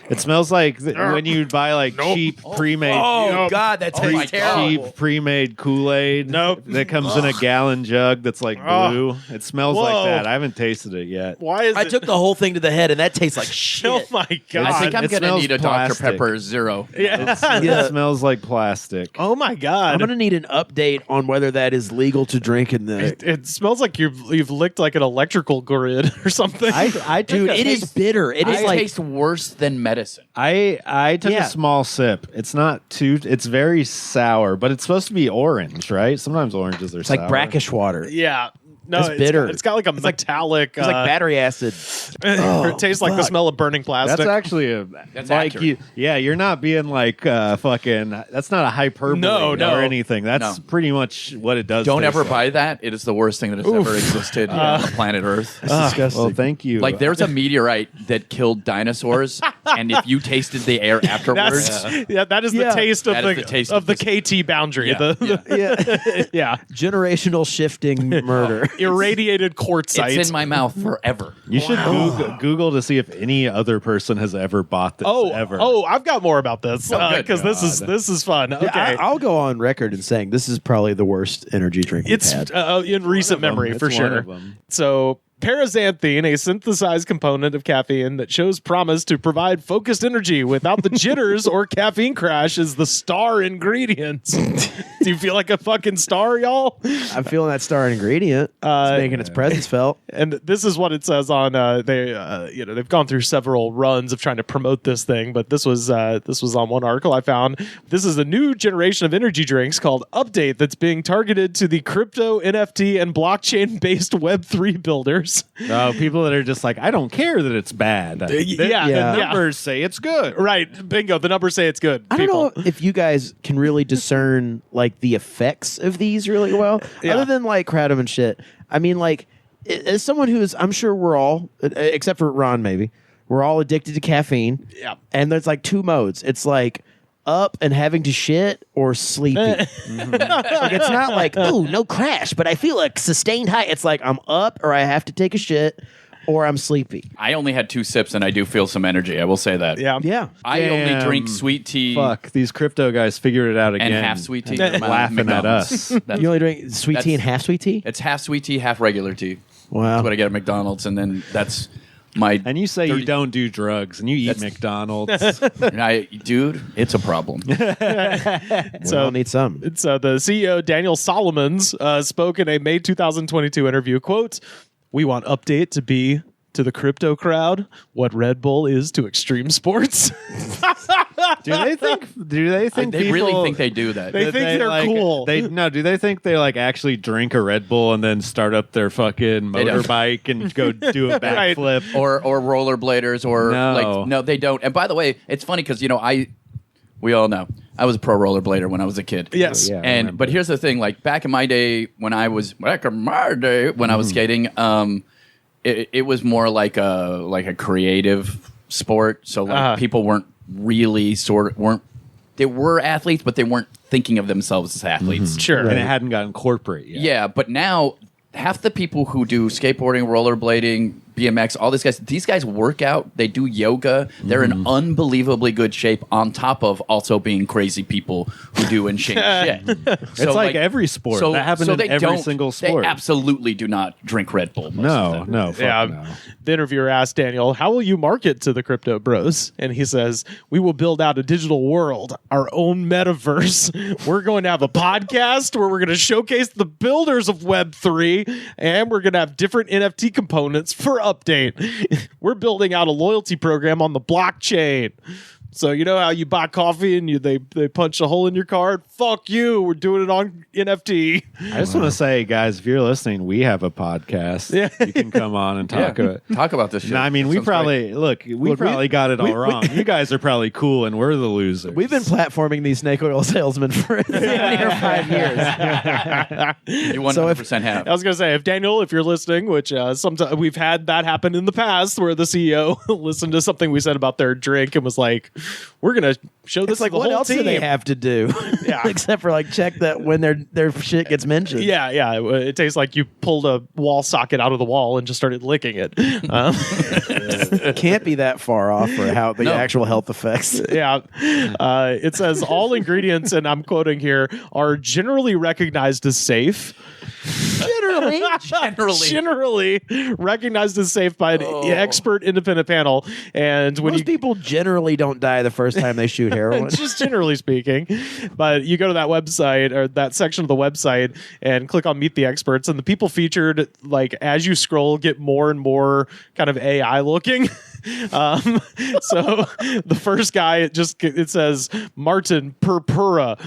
It smells like when you buy like cheap pre-made. God, that Oh my tastes terrible. Cheap pre-made Kool-Aid. Nope. That comes in a gallon jug that's like blue. It smells Whoa. like that. I haven't tasted it yet. Why is I it? took the whole thing to the head, and that tastes like shit. Oh my god! I think I'm it going to smells need a plastic. Dr. Pepper Zero. yeah. It smells like plastic. Oh my god! I'm gonna need an update on whether that is legal to drink in the. It smells like you've licked like an electrical grid or something. I took Dude, a- it is bitter. It is It like tastes worse than medicine. I took Yeah. a small sip. It's not too. It's very sour, but it's supposed to be orange, right? Sometimes oranges are it's like sour. brackish water. yeah. No, It's bitter. It's got like a metallic. It's like battery acid. it tastes like the fuck. smell of burning plastic. That's actually a That's like accurate. you're not being like fucking. That's not a hyperbole No. or anything. That's No. pretty much what it does. Don't taste ever like. buy that. It is the worst thing that has ever existed on the planet Earth. Well, thank you. Like there's a meteorite that killed dinosaurs, and if you tasted the air afterwards, that is the Yeah. taste of That is the taste of of the this- KT boundary. Yeah, Yeah, generational shifting murder. Irradiated quartzite. it's in my mouth forever. you should Google to see if any other person has ever bought this. ever. I've got more about this Oh, good. because this is fun. Okay, I'll go on record in saying this is probably the worst energy drink we've it's had. in recent memory It's for one sure. of them. So paraxanthine, a synthesized component of caffeine that shows promise to provide focused energy without the jitters or caffeine crash, is the star ingredient. Do you feel like a fucking star, y'all? I'm feeling that star ingredient. It's making its presence felt. And this is what it says on they've gone through several runs of trying to promote this thing, but this was on one article I found. This is a new generation of energy drinks called Update that's being targeted to the crypto, NFT, and blockchain based Web3 builders. Oh, people that are just like, I don't care that it's bad. Yeah. The numbers say it's good. Right, bingo. The numbers say it's good. I don't know if you guys can really discern like the effects of these really well, other than like kratom and shit. I mean, like as someone who's, I'm sure we're all, except for Ron, maybe we're all addicted to caffeine. Yeah, and there's like two modes. It's like up and having to shit or sleepy. Like it's not like, ooh, no crash, but I feel a sustained high. It's like I'm up or I have to take a shit or I'm sleepy. I only had 2 sips and I do feel some energy. I will say that. Yeah. I only Damn. drink sweet tea Fuck, these crypto guys figured it out again. and half sweet tea. Laughing at us. You only drink sweet tea and half sweet tea? It's half sweet tea, half regular tea. Wow. That's what I get at McDonald's, and then that's my. And you say 30 you don't do drugs and you eat McDonald's. Dude, it's a problem. We all need some. So the CEO Daniel Solomons spoke in a May 2022 interview. Quote, "We want Update to be to the crypto crowd what Red Bull is to extreme sports." Do they think They people, really think they do that. They that think they're like, cool. Do they think they like actually drink a Red Bull and then start up their fucking They don't. motorbike and go do a Right. backflip? or rollerbladers or No. no, they don't. And by the way, it's funny because we all know I was a pro rollerblader when I was a kid. Yes. Yeah. I And remember. but here's the thing: like back in my day when I was skating, it was more like a creative sport. So like people weren't really they were athletes, but they weren't thinking of themselves as athletes. Sure. And it hadn't gotten corporate yet. Yeah, but now half the people who do skateboarding, rollerblading, BMX, all these guys work out. They do yoga. They're in unbelievably good shape on top of also being crazy people who do insane shit. It's like every sport. That happens in they every don't- single sport. They absolutely do not drink Red Bull. most No, of them. no, fuck Yeah. no. The interviewer asked Daniel, "How will you market to the crypto bros?" And he says, "We will build out a digital world, our own metaverse. We're going to have a podcast where we're going to showcase the builders of Web3, and we're going to have different NFT components for Update. We're building out a loyalty program on the blockchain." So you know how you buy coffee and they punch a hole in your card? Fuck you. We're doing it on NFT. I just want to say, guys, if you're listening, we have a podcast. Yeah. You can come on and talk about it. Talk about this shit. No, I mean, we Sounds probably got it all wrong. You guys are probably cool, and we're the losers. We've been platforming these snake oil salesmen for 5 years. great. You 100% have. I was going to say, if you're listening, which sometimes we've had that happen in the past where the CEO listened to something we said about their drink and was like, "We're going to show this It's like, to the what whole else team." do they have to do? Yeah. Except for like check that when their shit gets mentioned. Yeah. It tastes like you pulled a wall socket out of the wall and just started licking it. Can't be that far off for how the No. actual health effects. Yeah. It says all ingredients, and I'm quoting here, are generally recognized as safe. Generally recognized as safe by an expert independent panel. And when Most people generally don't die the first time they shoot heroin. just generally speaking, but you go to that website or that section of the website and click on Meet the Experts, and the people featured, like as you scroll, get more and more kind of AI looking. So the first guy, it says Martin Purpura.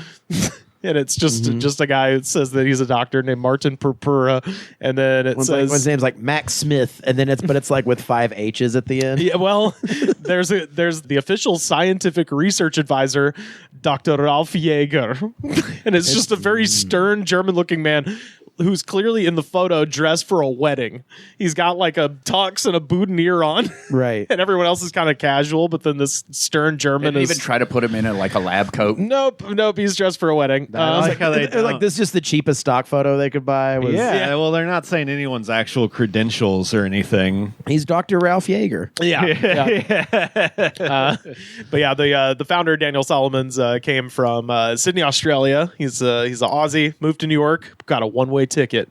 And it's just a guy that says that he's a doctor named Martin Purpura, and then it says his name's like Max Smith, and then it's like with 5 H's at the end. yeah, well, there's the official scientific research advisor, Dr. Ralph Jaeger, and it's just a very stern German-looking man who's clearly in the photo dressed for a wedding. He's got like a tux and a boutonniere on, Right. and everyone else is kind of casual. But then this stern German Didn't is even try to put him in like a lab coat. nope. He's dressed for a wedding. I like how they They're like, this is just the cheapest stock photo they could buy. Yeah, well, they're not saying anyone's actual credentials or anything. He's Dr. Ralph Jaeger. Yeah. But yeah, the founder Daniel Solomons came from Sydney, Australia. He's an Aussie, moved to New York, got a one-way ticket.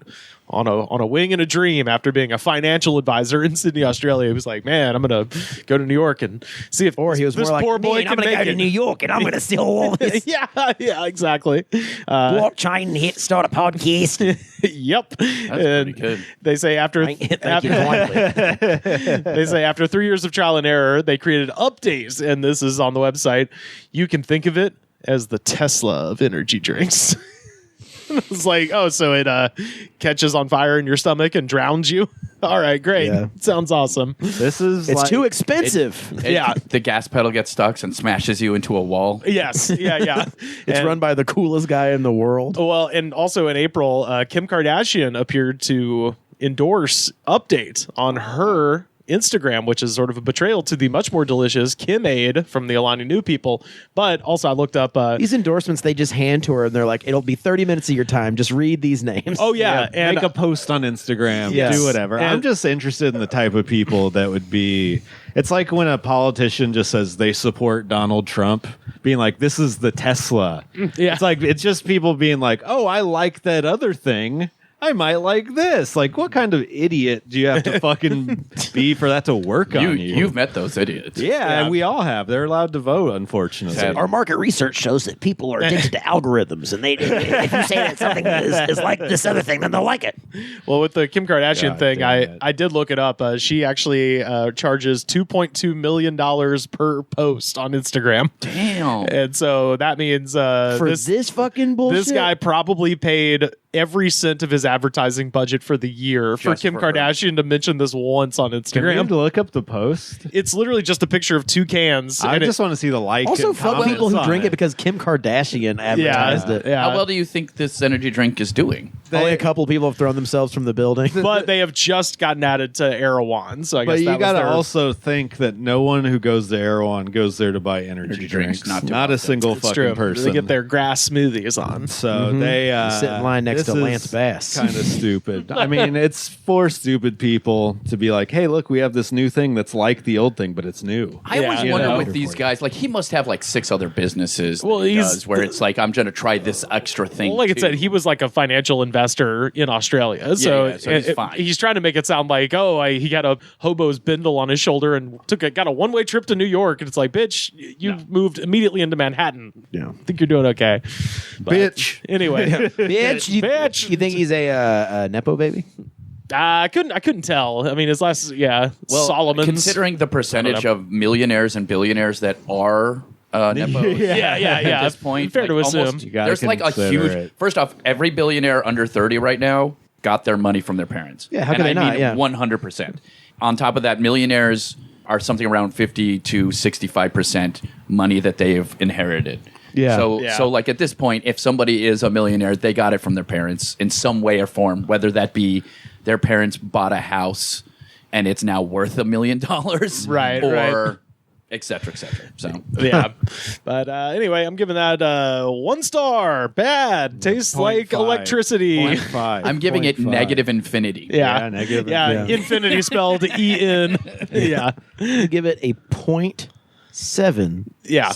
on a wing and a dream after being a financial advisor in Sydney, Australia. He was like, man, I'm going to go to New York and see if Or he was this more like, poor boy man, I'm can going to make go it. to New York and I'm going to steal all this yeah, exactly. blockchain hit, start a podcast. Yep. That's pretty good. They say after Thank you kindly. they say after 3 years of trial and error, they created updates, and this is on the website. You can think of it as the Tesla of energy drinks. It's like, oh, so it catches on fire in your stomach and drowns you. All right, great. Yeah. Sounds awesome. This is It's like, too expensive. Yeah. The gas pedal gets stuck and smashes you into a wall. Yes. Yeah. It's And- run by the coolest guy in the world. Well, and also in April, Kim Kardashian appeared to endorse update on her Instagram, which is sort of a betrayal to the much more delicious Kim Aid from the Alani New people. But also, I looked up. These endorsements they just hand to her, and they're like, "It'll be 30 minutes of your time. Just read these names." Oh yeah, and make a post on Instagram, Yes. do whatever. And- I'm just interested in the type of people that would be. It's like when a politician just says they support Donald Trump, being like, "This is the Tesla." Yeah. It's like it's just people being like, "Oh, I like that other thing. I might like this." Like, what kind of idiot do you have to fucking be for that to work on you? You've met those idiots. Yeah, Yeah. we all have. They're allowed to vote, unfortunately. Sad. Our market research shows that people are addicted to algorithms, and if you say that something is like this other thing, then they'll like it. well, with the Kim Kardashian God thing, damn it. I did look it up. She actually charges $2.2 million per post on Instagram, Damn. and so that means For this fucking bullshit, this guy probably paid every cent of his advertising budget for the year for Just Kim for her. Kardashian to mention this once on Can we Instagram. have to look up the post? It's literally just a picture of two cans. I and just want to see the like. Also, and fuck people comments who on drink it because Kim Kardashian advertised it. yeah. How well do you think this energy drink is doing? Only a couple people have thrown themselves from the building. But they have just gotten added to Erewhon, so I guess But you that got to was their- also think that no one who goes to Erewhon goes there to buy energy drinks. drinks, not Not to a single It's fucking true. person. They get their grass smoothies on. So they Sit in line next this to is Lance Bass. Kind of stupid. I mean, it's for stupid people to be like, "Hey, look, we have this new thing that's like the old thing, but it's new." I always you wonder know. with these guys, like he must have like 6 other businesses Well, that he he's- does where it's like, I'm going to try this extra thing. Well, like I too. said, he was like a financial investor in Australia, so, so he's fine. he's trying to make it sound like, he got a hobo's bindle on his shoulder and got a one-way trip to New York, and it's like, bitch, you moved immediately into Manhattan. Yeah. I think you're doing okay, But Bitch. Anyway, Bitch, Bitch. You think he's a nepo baby? I couldn't tell. I mean, his last, well, Solomon's. considering the percentage of millionaires and billionaires that are nepos. yeah. At this point, Fair to almost- assume. You gotta there's like a consider huge. it. First off, every billionaire under 30 right now got their money from their parents. Yeah, how and could they I not? mean Yeah. 100%. On top of that, millionaires are something around 50 to 65% money that they've inherited. Yeah. So like at this point, if somebody is a millionaire, they got it from their parents in some way or form, whether that be their parents bought a house and it's now worth $1 million, Right, or right. et cetera, et cetera. So Yeah. But anyway, I'm giving that 1 star. Bad. Tastes like 0.5. electricity. 0.5. I'm giving it 0.5. negative infinity. Yeah. Yeah, negative. Yeah, Yeah. infinity spelled E-N. Yeah. Give it a 0.76. Yeah.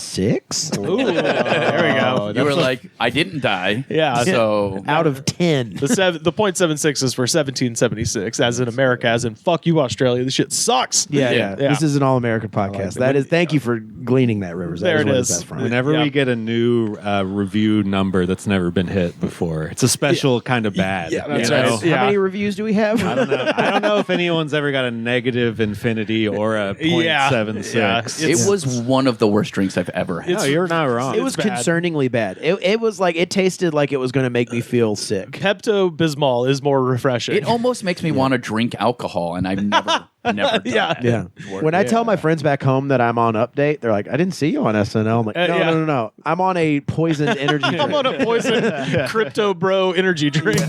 Ooh, there we go. You were like, I didn't die. Yeah. So Out of 10. The 0.76 is for 1776, as in America, as in fuck you, Australia. This shit sucks. Yeah, Yeah. yeah. This is an all-American podcast. That is. Thank you for gleaning that, Rivers. That There is it where is. that's from. Whenever Yeah. we get a new review number that's never been hit before, it's a special kind of bad. Yeah, that's you right. know? Yeah. How many reviews do we have? I don't know. I don't know if anyone's ever got a negative infinity or a Yeah. 0.76. Yeah. it was one of the worst drinks I've ever had. No, you're not wrong. It was bad. concerningly bad. It was like it tasted like it was going to make me feel sick. Pepto Bismol is more refreshing. It almost makes me want to drink alcohol, and I've never done Yeah. that. Yeah. When I tell my friends back home that I'm on Update, they're like, "I didn't see you on SNL." I'm like, "No, yeah. no. I'm on a poisoned energy drink." I'm on a poison crypto bro energy drink.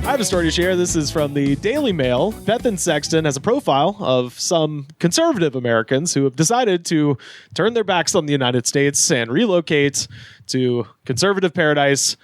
I have a story to share. This is from the Daily Mail. Bethan Sexton has a profile of some conservative Americans who have decided to turn their backs on the United States and relocate to conservative paradise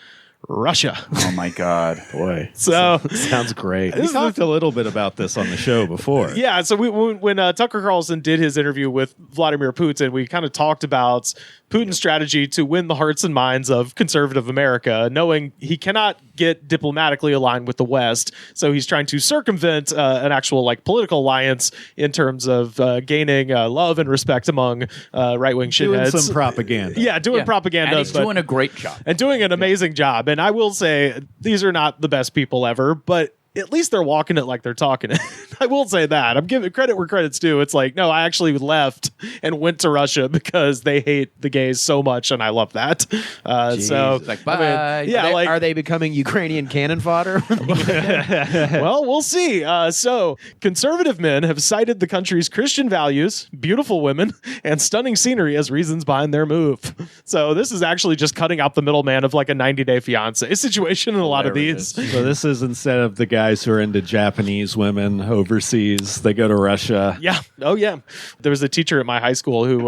Russia. Oh my God. Boy, So sounds great. We talked a little bit about this on the show before. yeah, so when Tucker Carlson did his interview with Vladimir Putin, we kind of talked about Putin's strategy to win the hearts and minds of conservative America, knowing he cannot get diplomatically aligned with the West. So he's trying to circumvent an actual like political alliance in terms of gaining love and respect among right-wing Doing shitheads. some propaganda. Yeah, doing Yeah. propaganda. And he's but- doing a great job. and doing an amazing job. And I will say these are not the best people ever, but at least they're walking it like they're talking it. I will say that. I'm giving credit where credit's due. It's like, no, I actually left and went to Russia because they hate the gays so much, and I love that. So, It's like, I mean, bye. yeah, like, Are they becoming Ukrainian cannon fodder? well, we'll see. So, conservative men have cited the country's Christian values, beautiful women, and stunning scenery as reasons behind their move. So, this is actually just cutting out the middleman of like a 90-day fiance situation in a lot of There it these. So this is instead of the guys who are into Japanese women overseas, they go to Russia. Yeah. Oh, yeah. There was a teacher at my high school who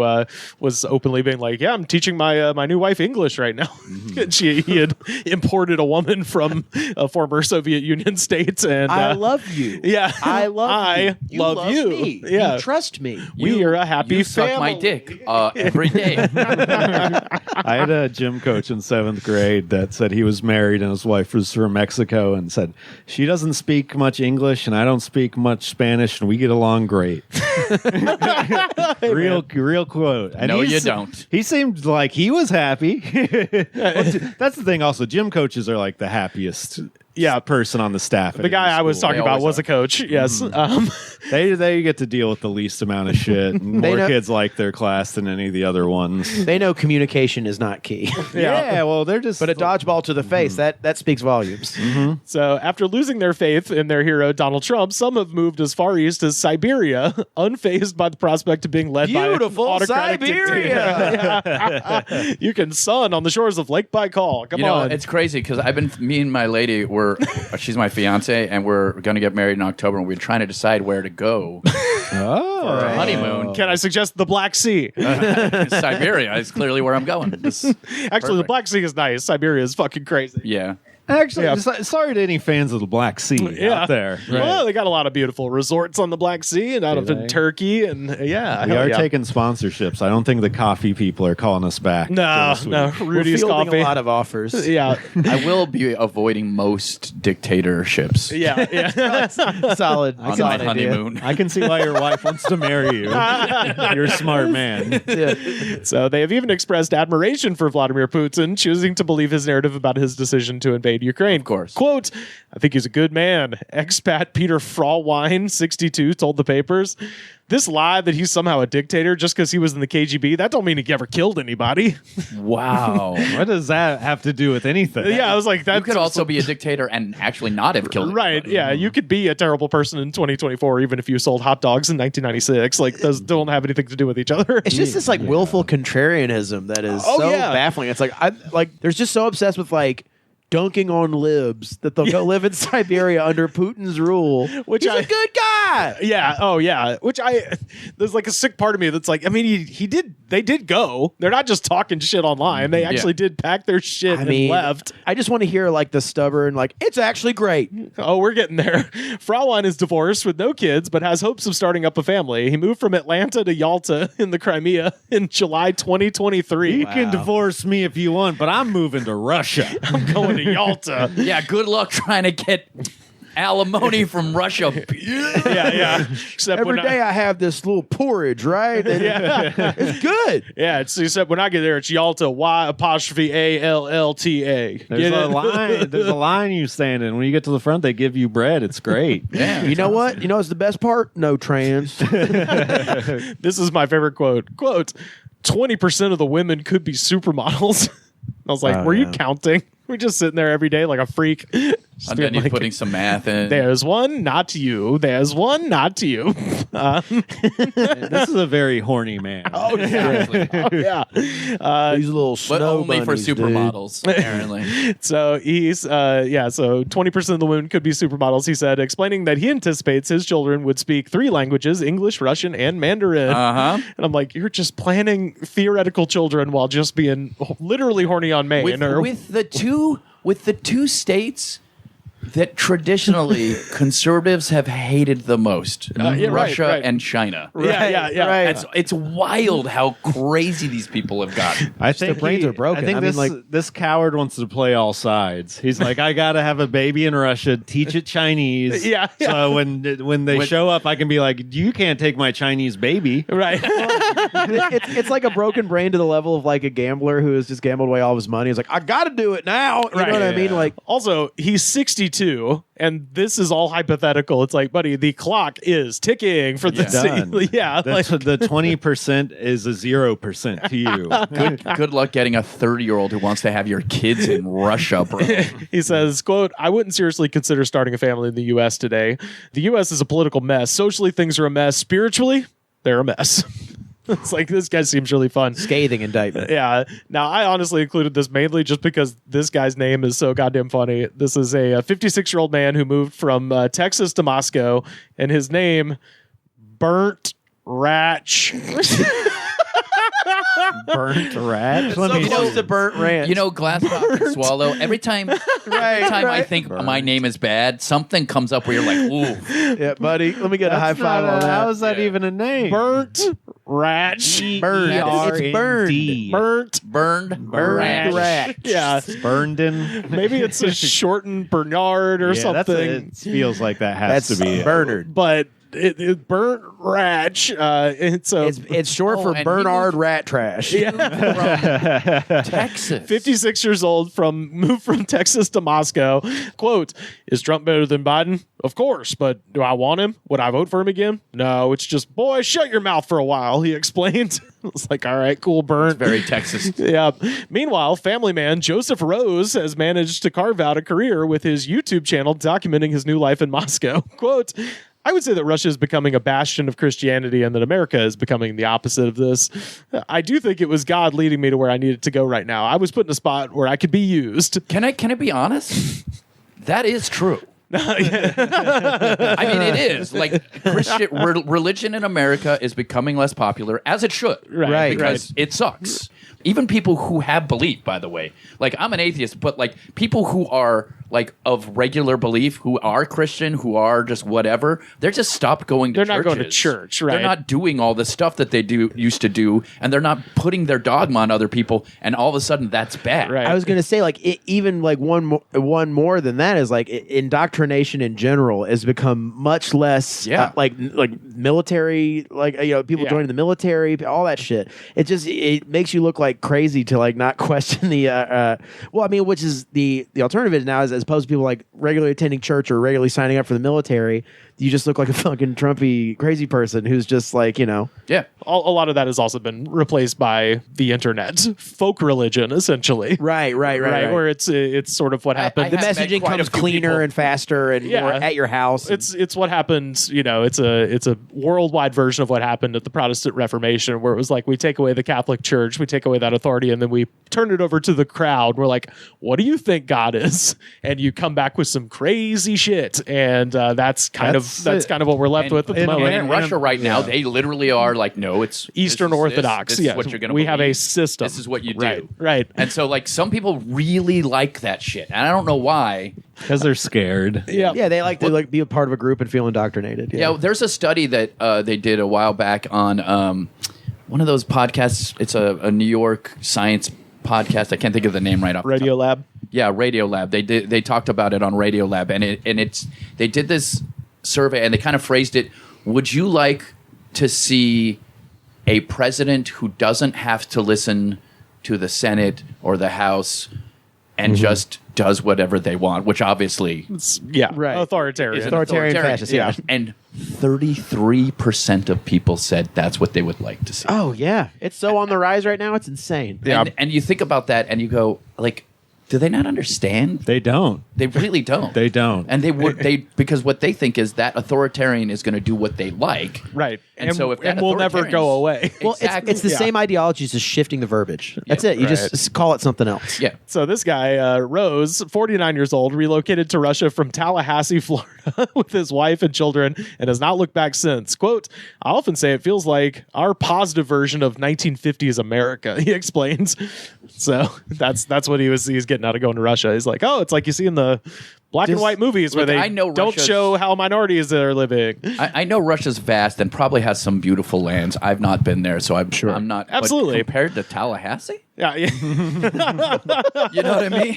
was openly being like, "Yeah, I'm teaching my my new wife English right now." And he had imported a woman from a former Soviet Union state, and I love you. Yeah, I love you. You love you. Me. Yeah, You trust me. we are a happy You family. suck my dick every day. I had a gym coach in 7th grade that said he was married and his wife was from Mexico and said, she doesn't speak much English and I don't speak much Spanish and we get along great. real quote. And No, he's- you don't. He seemed like he was happy. That's the thing also. Gym coaches are like the happiest person on the staff. The guy I was talking They about always was are. a coach. Yes. They get to deal with the least amount of shit. And They more know- kids like their class than any of the other ones. They know communication is not key. Yeah, well, they're just. But a dodgeball to the face, that speaks volumes. So, after losing their faith in their hero Donald Trump, some have moved as far east as Siberia, unfazed by the prospect of being led Beautiful by an autocratic Siberia. dictator. You can sun on the shores of Lake Baikal. Come You know, on. it's crazy because me and my lady she's my fiance, and we're going to get married in October, and we're trying to decide where to go for our honeymoon. Can I suggest the Black Sea? Siberia is clearly where I'm going. Actually, the Perfect. Black Sea is nice. Siberia is fucking crazy. Yeah. Actually, Yeah. sorry to any fans of the Black Sea out there. Well, they got a lot of beautiful resorts on the Black Sea and out of in Turkey, and We hell are yeah. taking sponsorships. I don't think the coffee people are calling us back. No, this week. no, We're Rudy's fielding coffee. a lot of offers. Yeah, I will be avoiding most dictatorships yeah. Solid. on solid my idea. honeymoon. I can see why your wife wants to marry you. You're a smart man. So they have even expressed admiration for Vladimir Putin, choosing to believe his narrative about his decision to invade Ukraine. Of course. Quote, I think he's a good man. Expat Peter Frauwein, 62, told the papers. This lie that he's somehow a dictator just because he was in the KGB, that don't mean he ever killed anybody. Wow. What does that have to do with anything? Yeah, I was like, that You could also be a dictator and actually not have killed Right, anybody. yeah. You could be a terrible person in 2024, even if you sold hot dogs in 1996. Like, those don't have anything to do with each other. It's just this like willful contrarianism that is Oh, so yeah. baffling. It's like they're just so obsessed with like dunking on libs that they'll go live in Siberia under Putin's rule. Which He's I- a good guy. Yeah. Oh, yeah. Which there's like a sick part of me that's like, I mean, they did go. They're not just talking shit online. They actually did pack their shit and left. I just want to hear like the stubborn, like, it's actually great. Oh, we're getting there. Frauwein is divorced with no kids, but has hopes of starting up a family. He moved from Atlanta to Yalta in the Crimea in July 2023. You can divorce me if you want, but I'm moving to Russia. I'm going to Yalta. Yeah, good luck trying to get alimony from Russia. Yeah. Except Every when day I have this little porridge, right? And it's good. Yeah, except when I get there, it's Yalta, Y'_ALLTA. There's a line. There's a line you stand in. When you get to the front, they give you bread. It's great. Yeah. You know what? You know what's the best part? No trans. This is my favorite quote. Quote, 20% of the women could be supermodels. I was like, were you counting? We're just sitting there every day like a freak. Just And being then you're like, putting some math in. there's one, not you. There's one, not you. This is a very horny man. Oh, yeah. These little But snow only for bunnies, dude. supermodels, apparently. So he's, so 20% of the women could be supermodels, he said, explaining that he anticipates his children would speak 3 languages, English, Russian, and Mandarin. Uh-huh. And I'm like, you're just planning theoretical children while just being literally horny on Maine. With the 2 with the two states that traditionally conservatives have hated the most, Russia right. and China. Yeah. Right. It's wild how crazy these people have gotten. I think their brains are broken. I think I mean, this, like- this coward wants to play all sides. He's like, I gotta have a baby in Russia, teach it Chinese. Yeah. So when they show up, I can be like, you can't take my Chinese baby. Right. It's like a broken brain to the level of like a gambler who has just gambled away all of his money. He's like, I got to do it now. You Right. know what I mean? Yeah. Like, Also, he's 62, and this is all hypothetical. It's like, buddy, the clock is ticking for this. Done. Yeah, That's like, the 20% is a 0% to you. Good luck getting a 30-year-old who wants to have your kids in Russia, bro. he says, quote, I wouldn't seriously consider starting a family in the U.S. today. The U.S. is a political mess. Socially, things are a mess. Spiritually, they're a mess. It's like, this guy seems really fun. scathing indictment. Yeah. Now, I honestly included this mainly just because this guy's name is so goddamn funny. This is a 56-year-old man who moved from Texas to Moscow, and his name, Burnt Ratch. Burnt rat. Let So me close see. to burnt ranch. You know, glass top and swallow. Every time I think my name is bad, something comes up where you're like, ooh. Yeah, buddy. Let me get a high That's five not on a- How that. is that even a name? Burnt Ratch. Burned. It's burned. Burnt Burned Burned rat. Yeah. Burned. Maybe it's a shortened Bernard or something. It feels like that has That's to be Bernard. But it burnt Ratch. It's a It's short for and he Bernard moved- rat trash. from Texas. 56 years old, moved from Texas to Moscow. Quote, is Trump better than Biden? Of course, but do I want him? Would I vote for him again? No, it's just, boy, shut your mouth for a while, he explained. It's like, all right, cool, burnt. Very Texas. Yeah. Meanwhile, family man Joseph Rose has managed to carve out a career with his YouTube channel documenting his new life in Moscow. Quote, I would say that Russia is becoming a bastion of Christianity and that America is becoming the opposite of this. I do think it was God leading me to where I needed to go right now. I was put in a spot where I could be used. Can I be honest? That is true. I mean, it is. Like, Christian religion in America is becoming less popular, as it should. Right. Because it sucks. Even people who have belief, by the way. Like, I'm an atheist, but, like, people who are, like, of regular belief, who are Christian, who are just whatever, they're just stopped going to They're churches. not going to church, right. They're not doing all the stuff that they used to do, and they're not putting their dogma on other people, and all of a sudden, that's bad. Right. I was going to say, like, even like one more than that is like indoctrination in general has become much less, like military, like people joining the military, all that shit. It makes you look like crazy to like not question the. Well, I mean, which is the alternative now is as opposed to people like regularly attending church or regularly signing up for the military. You just look like a fucking Trumpy crazy person who's just like, Yeah. A lot of that has also been replaced by the internet, folk religion, essentially. right. Where it's sort of what happened. The I have met messaging quite a comes few cleaner people. and faster and more at your house. It's what happened, it's a worldwide version of what happened at the Protestant Reformation, where it was like we take away the Catholic Church, we take away that authority, and then we turn it over to the crowd. We're like, what do you think God is? And you come back with some crazy shit, and that's kind of what we're left with at the And moment. in Russia right now, they literally are like, no, it's Eastern this is Orthodox. This is Yeah, what you're going to we have a system. This is what you do. Right. And so, like, some people really like that shit, and I don't know why. because they're scared. Yeah. yeah, they like to be a part of a group and feel indoctrinated. Yeah, there's a study that they did a while back on one of those podcasts. It's a New York science podcast. I can't think of the name right off. Radio Lab. Yeah, Radio Lab. They talked about it on Radio Lab, and they did this survey, and they kind of phrased it. Would you like to see a president who doesn't have to listen to the Senate or the House and just does whatever they want? Which obviously Right. Authoritarian. is Authoritarian fascist, yeah. And 33% of people said that's what they would like to see. Oh yeah, it's so on the rise right now. It's insane. And you think about that, and you go, like, do they not understand? They don't. They really don't. They don't. And because what they think is that authoritarian is going to do what they like. Right. And so if that will never authoritarian go is- away. Well, Exactly. it's the same ideology, just shifting the verbiage. That's it. You just call it something else. Yeah. So this guy, Rose, 49 years old, relocated to Russia from Tallahassee, Florida with his wife and children and has not looked back since. Quote, I often say it feels like our positive version of 1950s America, he explains. So that's what he's getting getting out of going to Russia. He's like, oh, it's like you see in the black and white movies where look, they I know don't Russia's- show how minorities are living. I know Russia's vast and probably has some beautiful lands. I've not been there, so I'm sure I'm not. but Absolutely. compared to Tallahassee, Yeah, yeah. you know what I mean?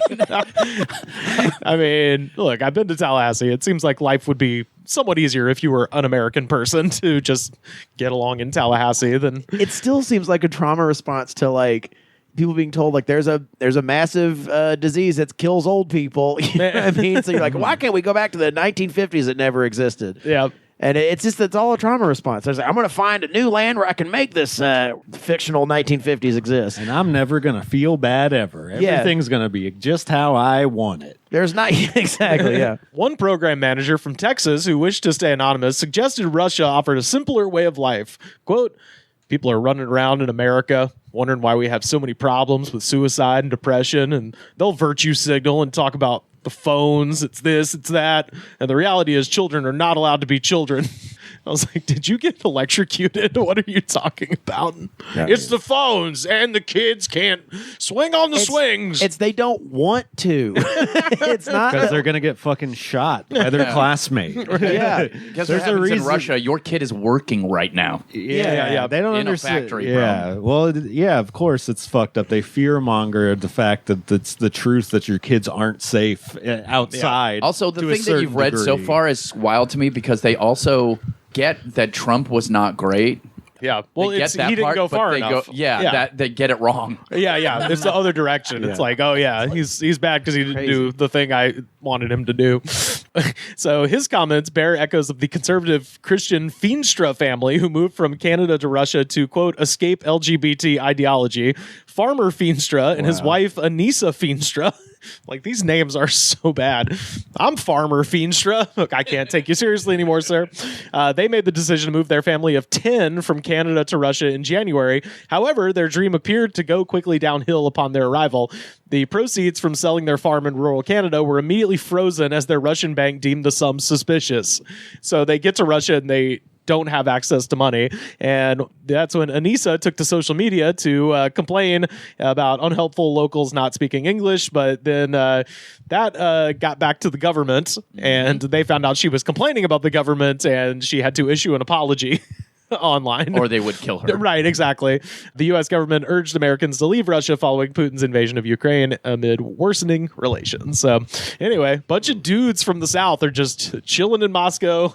I mean, look, I've been to Tallahassee. It seems like life would be somewhat easier if you were an American person to just get along in Tallahassee than It still seems like a trauma response to like people being told like there's a massive disease that kills old people. You know what I mean? So you're like, why can't we go back to the 1950s that never existed? yeah. And it's all a trauma response. There's like, I'm going to find a new land where I can make this fictional 1950s exist. And I'm never going to feel bad ever. Yeah. Everything's going to be just how I want it. There's not exactly, yeah. One program manager from Texas who wished to stay anonymous suggested Russia offered a simpler way of life. Quote, people are running around in America wondering why we have so many problems with suicide and depression, and they'll virtue signal and talk about the phones, it's this, it's that. And the reality is children are not allowed to be children. I was like, did you get electrocuted? What are you talking about? It's the phones and the kids can't swing on the swings. It's they don't want to. It's not Because they're going to get fucking shot by their classmate. yeah. Because There's a reason in Russia, your kid is working right now. Yeah. They don't In a understand. factory, yeah. Well, yeah, of course it's fucked up. They fearmonger the fact that it's the truth that your kids aren't safe outside. Also, the to a thing that you've certain read so degree. far is wild to me because they also get that Trump was not great. Yeah. Well, They get it's, he that didn't part, go but far they enough. that they get it wrong. Yeah. It's the other direction. It's like, oh yeah, he's bad because he didn't do the thing I wanted him to do. So his comments bear echoes of the conservative Christian Feenstra family who moved from Canada to Russia to, quote, escape LGBT ideology. Farmer Feenstra and his wife Anissa Feenstra. Like, these names are so bad. I'm Farmer Feenstra. Look, I can't take you seriously anymore, sir. They made the decision to move their family of 10 from Canada to Russia in January. However, their dream appeared to go quickly downhill upon their arrival. The proceeds from selling their farm in rural Canada were immediately frozen as their Russian bank deemed the sum suspicious. So they get to Russia and they don't have access to money. And that's when Anissa took to social media to complain about unhelpful locals not speaking English. But then that got back to the government, and they found out she was complaining about the government, and she had to issue an apology online. Or they would kill her. Right, exactly. The U.S. government urged Americans to leave Russia following Putin's invasion of Ukraine amid worsening relations. So anyway, bunch of dudes from the South are just chilling in Moscow,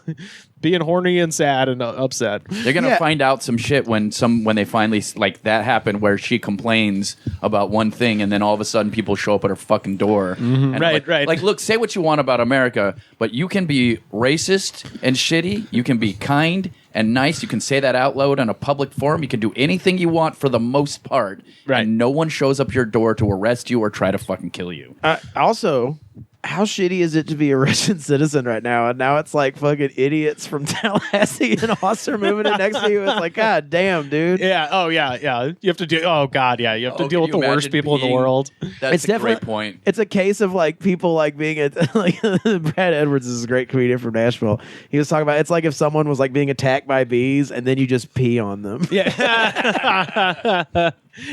being horny and sad and upset. They're gonna find out some shit when they finally like that happened where she complains about one thing and then all of a sudden people show up at her fucking door. And Right, right. Like, look, say what you want about America, but you can be racist and shitty. You can be kind and nice. You can say that out loud on a public forum. You can do anything you want for the most part. Right. And no one shows up your door to arrest you or try to fucking kill you. Also, how shitty is it to be a Russian citizen right now? And now it's like fucking idiots from Tallahassee and Austin moving in next to you. It's like, God damn, dude. Yeah. Oh, yeah. You have to do. Oh, God. Yeah. You have to deal with the worst people in the world. That's It's a great definitely- point. It's a case of like people like being like Brad Edwards is a great comedian from Nashville. He was talking about it's like if someone was like being attacked by bees and then you just pee on them. Yeah.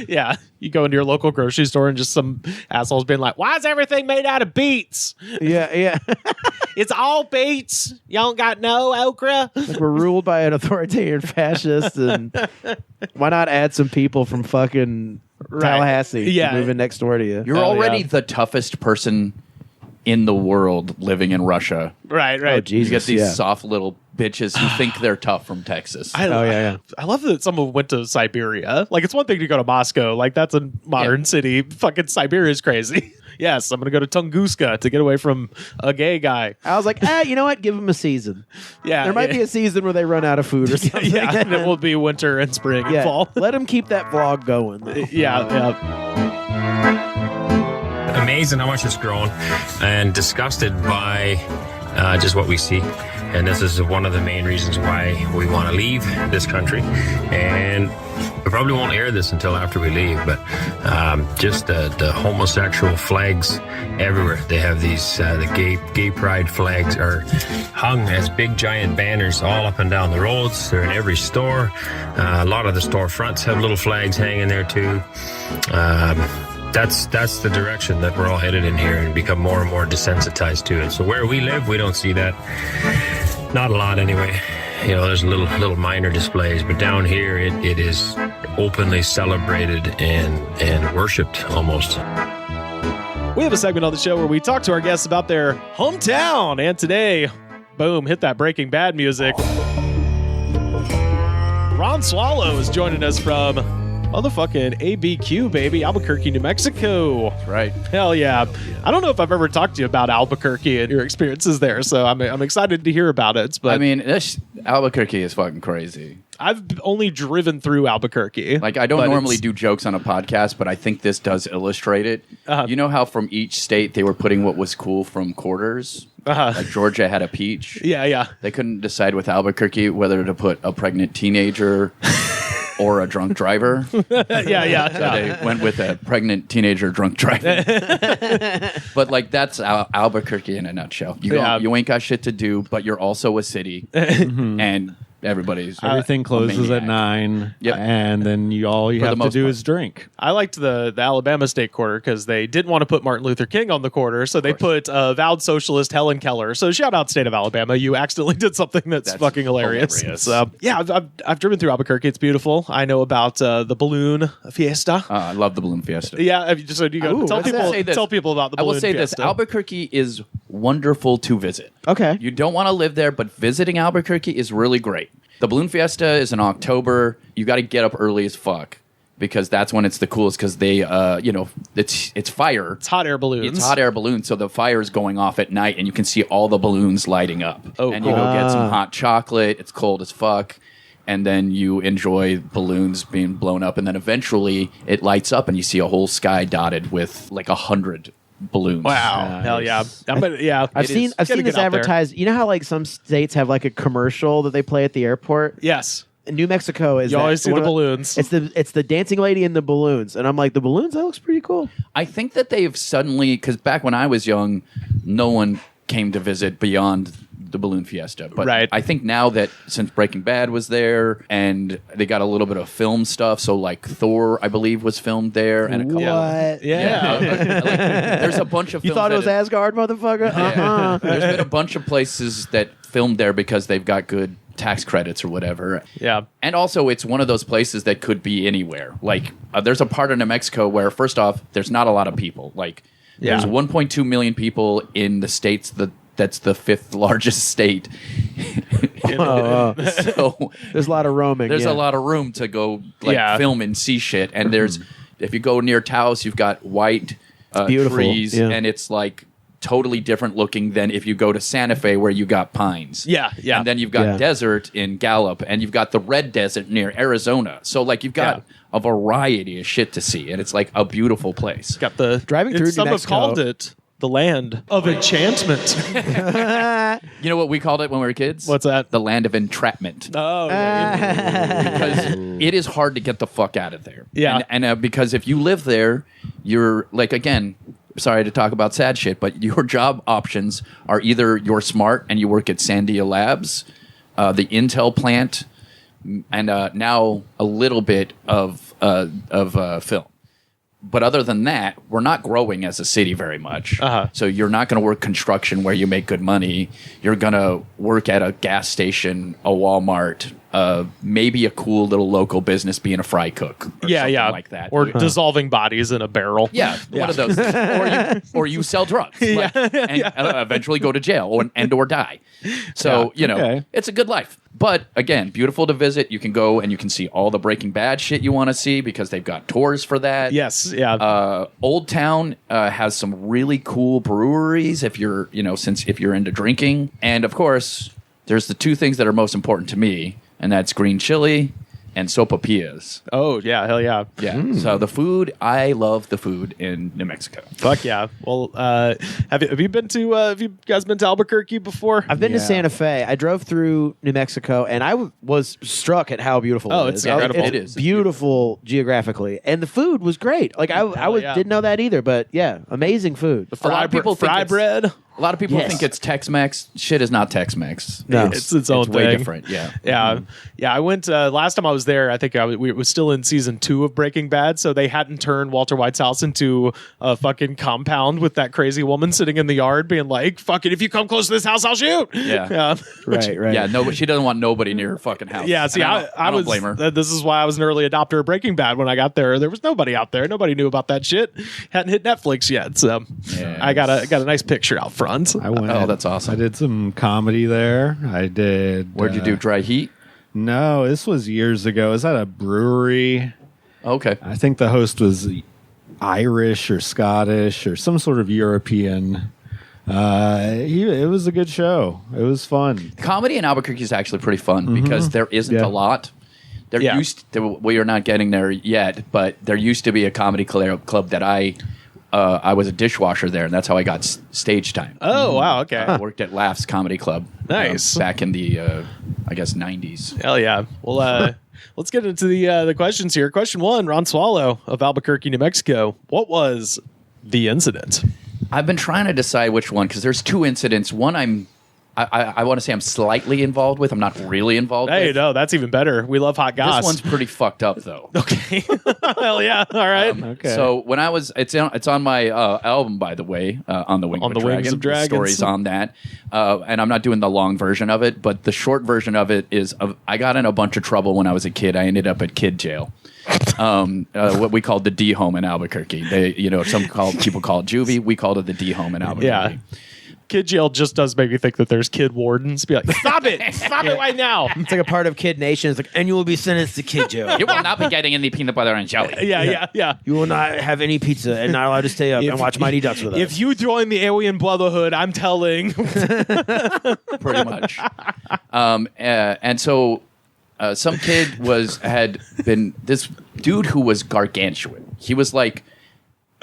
Yeah. You go into your local grocery store and just some assholes being like, why is everything made out of beets? Yeah. It's all beets. You don't got no okra. Like we're ruled by an authoritarian fascist, and why not add some people from fucking Tallahassee Yeah. to move in next door to you? You're Oh, already yeah. the toughest person in the world living in Russia. Right. Oh, You Jesus, get these yeah. soft little bitches who think they're tough from Texas. I love that someone went to Siberia. Like, it's one thing to go to Moscow. Like, that's a modern city. Fucking Siberia is crazy. Yes, I'm going to go to Tunguska to get away from a gay guy. I was like, you know what? Give them a season. Yeah. There might be a season where they run out of food or something. Yeah, and it will be winter and spring and Yeah, fall. let them keep that vlog going. Yeah. Amazing how much it's grown and disgusted by just what we see. And this is one of the main reasons why we want to leave this country. And we probably won't air this until after we leave, but just the homosexual flags everywhere. They have these, the gay pride flags are hung as big giant banners all up and down the roads. They're in every store. A lot of the storefronts have little flags hanging there too. that's the direction that we're all headed in here, and become more and more desensitized to it. So where we live, we don't see that. Not a lot anyway. There's little minor displays, but down here it is openly celebrated and worshipped almost. We have a segment on the show where we talk to our guests about their hometown, and today, boom, hit that Breaking Bad music. Ron Swallow is joining us from motherfucking ABQ, baby, Albuquerque, New Mexico. That's right. Hell yeah. I don't know if I've ever talked to you about Albuquerque and your experiences there, so I'm excited to hear about it. But I mean, Albuquerque is fucking crazy. I've only driven through Albuquerque. Like, I don't normally do jokes on a podcast, but I think this does illustrate it. You know how from each state they were putting what was cool from quarters? Like Georgia had a peach. Yeah. They couldn't decide with Albuquerque whether to put a pregnant teenager or a drunk driver. Yeah. So they went with a pregnant teenager drunk driving. But like, that's Albuquerque in a nutshell. You ain't got shit to do, but you're also a city, and everybody's Everything closes at maniac. 9, Yep. and then all you For the have to most do part. is drink. I liked the Alabama state quarter because they didn't want to put Martin Luther King on the quarter, so they put avowed socialist Helen Keller. So shout out state of Alabama, you accidentally did something that's fucking hilarious. So, yeah, I've driven through Albuquerque. It's beautiful. I know about the balloon fiesta. I love the balloon fiesta. Yeah, tell people about the I balloon will say fiesta. this: Albuquerque is wonderful to visit. Okay. You don't want to live there, but visiting Albuquerque is really great. The balloon fiesta is in October. You got to get up early as fuck because that's when it's the coolest. Because they, it's fire. It's hot air balloons. It's hot air balloons, so the fire is going off at night, and you can see all the balloons lighting up. Oh, and you go get some hot chocolate. It's cold as fuck, and then you enjoy balloons being blown up, and then eventually it lights up, and you see a whole sky dotted with like 100 balloons. Wow. Hell yeah. I've seen this advertised. You know how like some states have like a commercial that they play at the airport? Yes. New Mexico is You always see the balloons. It's the dancing lady and the balloons, and I'm like, the balloons, that looks pretty cool. I think that they've suddenly, because back when I was young, no one came to visit beyond the balloon fiesta. But right. I think now that since Breaking Bad was there and they got a little bit of film stuff, so like Thor, I believe, was filmed there, and a couple. What? Yeah. Like, there's a bunch of. You films thought it was that Asgard, motherfucker? Yeah. There's been a bunch of places that filmed there because they've got good tax credits or whatever. Yeah. And also, it's one of those places that could be anywhere. Like, there's a part of New Mexico where, first off, there's not a lot of people. Like, there's 1.2 million people in the states that's the 5th largest state. So there's a lot of roaming. there's a lot of room to go film and see shit. And there's, if you go near Taos, you've got white beautiful. trees, Yeah. and it's like totally different looking than if you go to Santa Fe where you got pines. Yeah. And then you've got desert in Gallup, and you've got the red desert near Arizona. So like you've got a variety of shit to see, and it's like a beautiful place. Got the Driving through New some have Mexico. called it the land of enchantment. You know what we called it when we were kids? What's that? The land of entrapment. Oh, Because it is hard to get the fuck out of there. Yeah. And because if you live there, you're like, again, sorry to talk about sad shit, but your job options are either you're smart and you work at Sandia Labs, the Intel plant, and now a little bit of film. But other than that, we're not growing as a city very much. So you're not going to work construction where you make good money. You're going to work at a gas station, a Walmart, maybe a cool little local business being a fry cook. Or something like that. Or dissolving bodies in a barrel. One of those things. Or you sell drugs and eventually go to jail or die. So, it's a good life. But again, beautiful to visit. You can go and you can see all the Breaking Bad shit you want to see because they've got tours for that. Yes, yeah. Old Town has some really cool breweries if you're into drinking. And of course, there's the two things that are most important to me, and that's green chili and sopapillas. Oh, yeah, hell yeah. Yeah. So the food, I love the food in New Mexico. Fuck yeah. Well, have you guys been to Albuquerque before? I've been to Santa Fe. I drove through New Mexico, and I was struck at how beautiful it is. It's incredible. It is. Beautiful geographically. And the food was great. Like, I yeah. didn't know that either, but yeah, amazing food. Fry people think fry it's- bread. A lot of people Yes. think it's Tex-Mex. Shit is not Tex-Mex. No. It's its own way thing. different. Yeah. Yeah, yeah. I went last time I was there. I think we was still in season 2 of Breaking Bad, so they hadn't turned Walter White's house into a fucking compound with that crazy woman sitting in the yard, being like, "Fucking, if you come close to this house, I'll shoot." Yeah. Right. Yeah, no, but she doesn't want nobody near her fucking house. Yeah, see, And I don't was, blame her. This is why I was an early adopter of Breaking Bad. When I got there, there was nobody out there. Nobody knew about that shit. Hadn't hit Netflix yet, so I got a nice picture out front. I went. Oh, that's awesome. I did some comedy there. I did. Where'd you do Dry Heat? No, this was years ago. It was at a brewery. Okay. I think the host was Irish or Scottish or some sort of European. It was a good show. It was fun. Comedy in Albuquerque is actually pretty fun because there isn't Yeah. a lot. There Yeah. used to, we are not getting there yet, but there used to be a comedy club that I was a dishwasher there, and that's how I got stage time. Oh wow, okay, I worked at Laughs Comedy Club. Nice. Back in the, I guess, 90s. hell yeah. Well, let's get into the questions here. Question 1: Ron Swallow of Albuquerque, New Mexico. What was the incident? I've been trying to decide which one because there's 2 incidents. One I want to say I'm slightly involved with. I'm not really involved Hey, with. no, that's even better. We love hot goss. This one's pretty fucked up, though. okay. Hell yeah. All right. Okay. So when I was, it's on my album, by the way, on the Wings On of the Wings of Dragons. The stories on that, and I'm not doing the long version of it, but the short version of it is I got in a bunch of trouble when I was a kid. I ended up at kid jail. What we called the D home in Albuquerque. Some people call it juvie. We called it the D home in Albuquerque. Yeah. Kid jail just does make me think that there's kid wardens. Be like, stop it right now. It's like a part of Kid Nation. It's like, and you will be sentenced to kid jail. You will not be getting any peanut butter and jelly. Yeah. You will not have any pizza and not allowed to stay up and watch Mighty Ducks with us. If you join the Alien Brotherhood, I'm telling. Pretty much. And so some kid had been this dude who was gargantuan. He was like,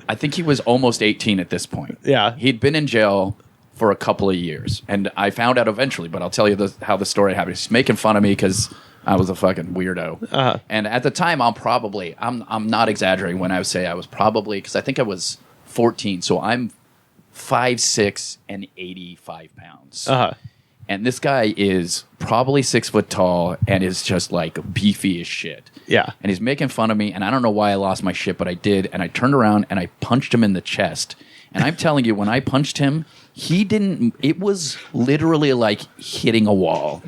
I think he was almost 18 at this point. Yeah. He'd been in jail for a couple of years, and I found out eventually, but I'll tell you how the story happened. He's making fun of me because I was a fucking weirdo. Uh-huh. And at the time, I'm not exaggerating when I say I was probably, because I think I was 14, so I'm 5'6" and 85 pounds. Uh-huh. And this guy is probably 6 foot tall and is just like beefy as shit. Yeah. And he's making fun of me, and I don't know why I lost my shit, but I did. And I turned around and I punched him in the chest. And I'm telling you, when I punched him, it was literally like hitting a wall.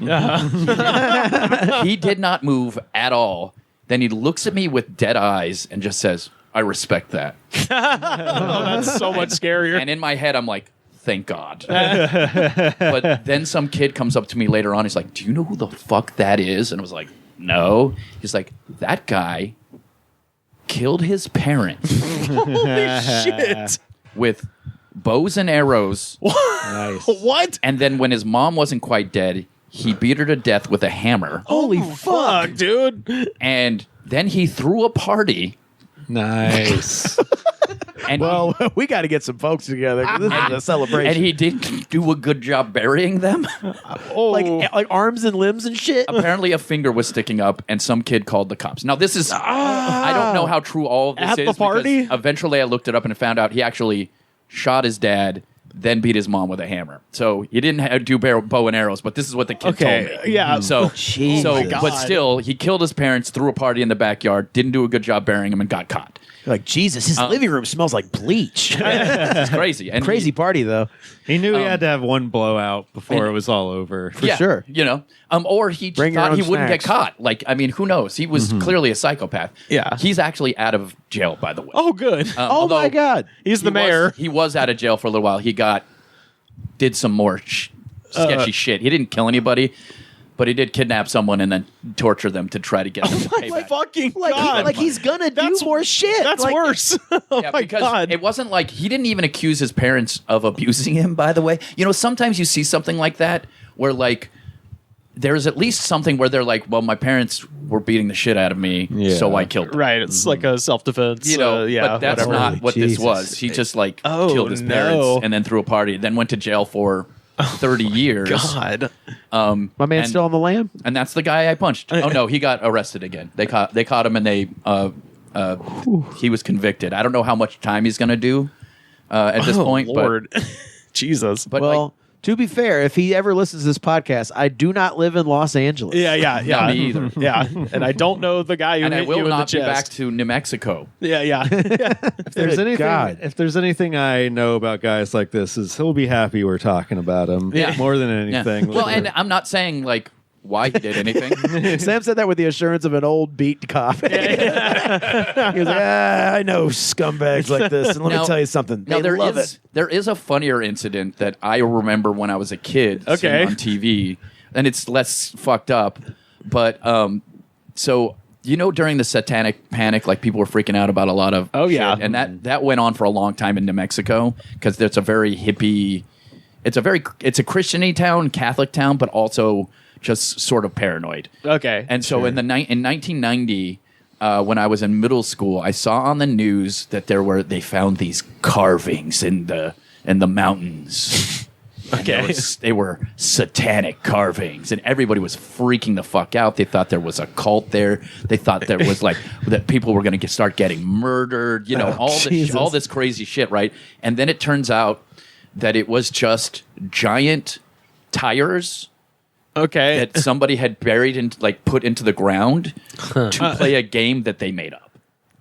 He did not move at all. Then he looks at me with dead eyes and just says, I respect that. Oh, that's so much scarier. And in my head, I'm like, thank God. But then some kid comes up to me later on. He's like, do you know who the fuck that is? And I was like, no. He's like, that guy killed his parents Holy shit. with bows and arrows. Nice. What? And then when his mom wasn't quite dead, he beat her to death with a hammer. Holy Fuck, dude. And then he threw a party. Nice. And Well, we got to get some folks together 'cause this is a celebration. and he didn't do a good job burying them. Oh, like arms and limbs and shit. Apparently, a finger was sticking up, and some kid called the cops. Now, this is I don't know how true all of this At is. the party? Because eventually, I looked it up and found out he actually shot his dad, then beat his mom with a hammer. So he didn't do bow and arrows, but this is what the kid told me. Yeah. So, Jeez. so My God. but still, he killed his parents, threw a party in the backyard, didn't do a good job burying him, and got caught. Like, Jesus, his living room smells like bleach. It's crazy. And Crazy party, though. He knew he had to have one blowout before and- it was all over. Yeah, sure. You know, or he Bring your thought own he wouldn't get snacks. caught. Like, I mean, who knows? He was clearly a psychopath. Yeah. He's actually out of jail, by the way. Oh, good. Oh, Although my God. He's the he was- mayor. He was out of jail for a little while. He did some more sketchy shit. He didn't kill anybody, but he did kidnap someone and then torture them to try to get them to pay back. Fucking Like, God. he's going to do more shit. That's Like, worse. Oh, Yeah, my because God. it wasn't like he didn't even accuse his parents of abusing him, by the way. You know, sometimes you see something like that where, like, there's at least something where they're like, well, my parents were beating the shit out of me, so I killed them. Right. It's like a self-defense. You know, yeah, but that's whatever. not what Jesus. this was. He just, like, Oh, killed his no. parents and then threw a party, then went to jail for 30 years. God. My man's And- still on the lam? And that's the guy I punched. Oh no, he got arrested again. They caught him, and he was convicted. I don't know how much time he's going to do at this point, Lord. Jesus. But Well, to be fair, if he ever listens to this podcast, I do not live in Los Angeles. Yeah. me either. Yeah, and I don't know the guy who and I hit will you in the not be back chest. to New Mexico. Yeah. If there's Good anything, God. if there's anything I know about guys like this, is he'll be happy we're talking about him. Yeah. More than Yeah. anything. Well, and I'm not saying like why he did anything. Sam said that with the assurance of an old beat cop. He was like, I know scumbags like this, and let Now- me tell you something. Now They love it. there is a funnier incident that I remember when I was a kid seeing Okay. on TV, and it's less fucked up. But so during the Satanic Panic, like people were freaking out about a lot of yeah. shit, and that went on for a long time in New Mexico because it's a very hippie. It's a Christian-y town, Catholic town, but also just sort of paranoid. Okay. And so in 1990, when I was in middle school, I saw on the news that they found these carvings in the mountains. Okay. They were satanic carvings, and everybody was freaking the fuck out. They thought there was a cult there. They thought there was that people were going to start getting murdered. All this crazy shit, right? And then it turns out that it was just giant tires Okay. that somebody had buried and put into the ground to play a game that they made up.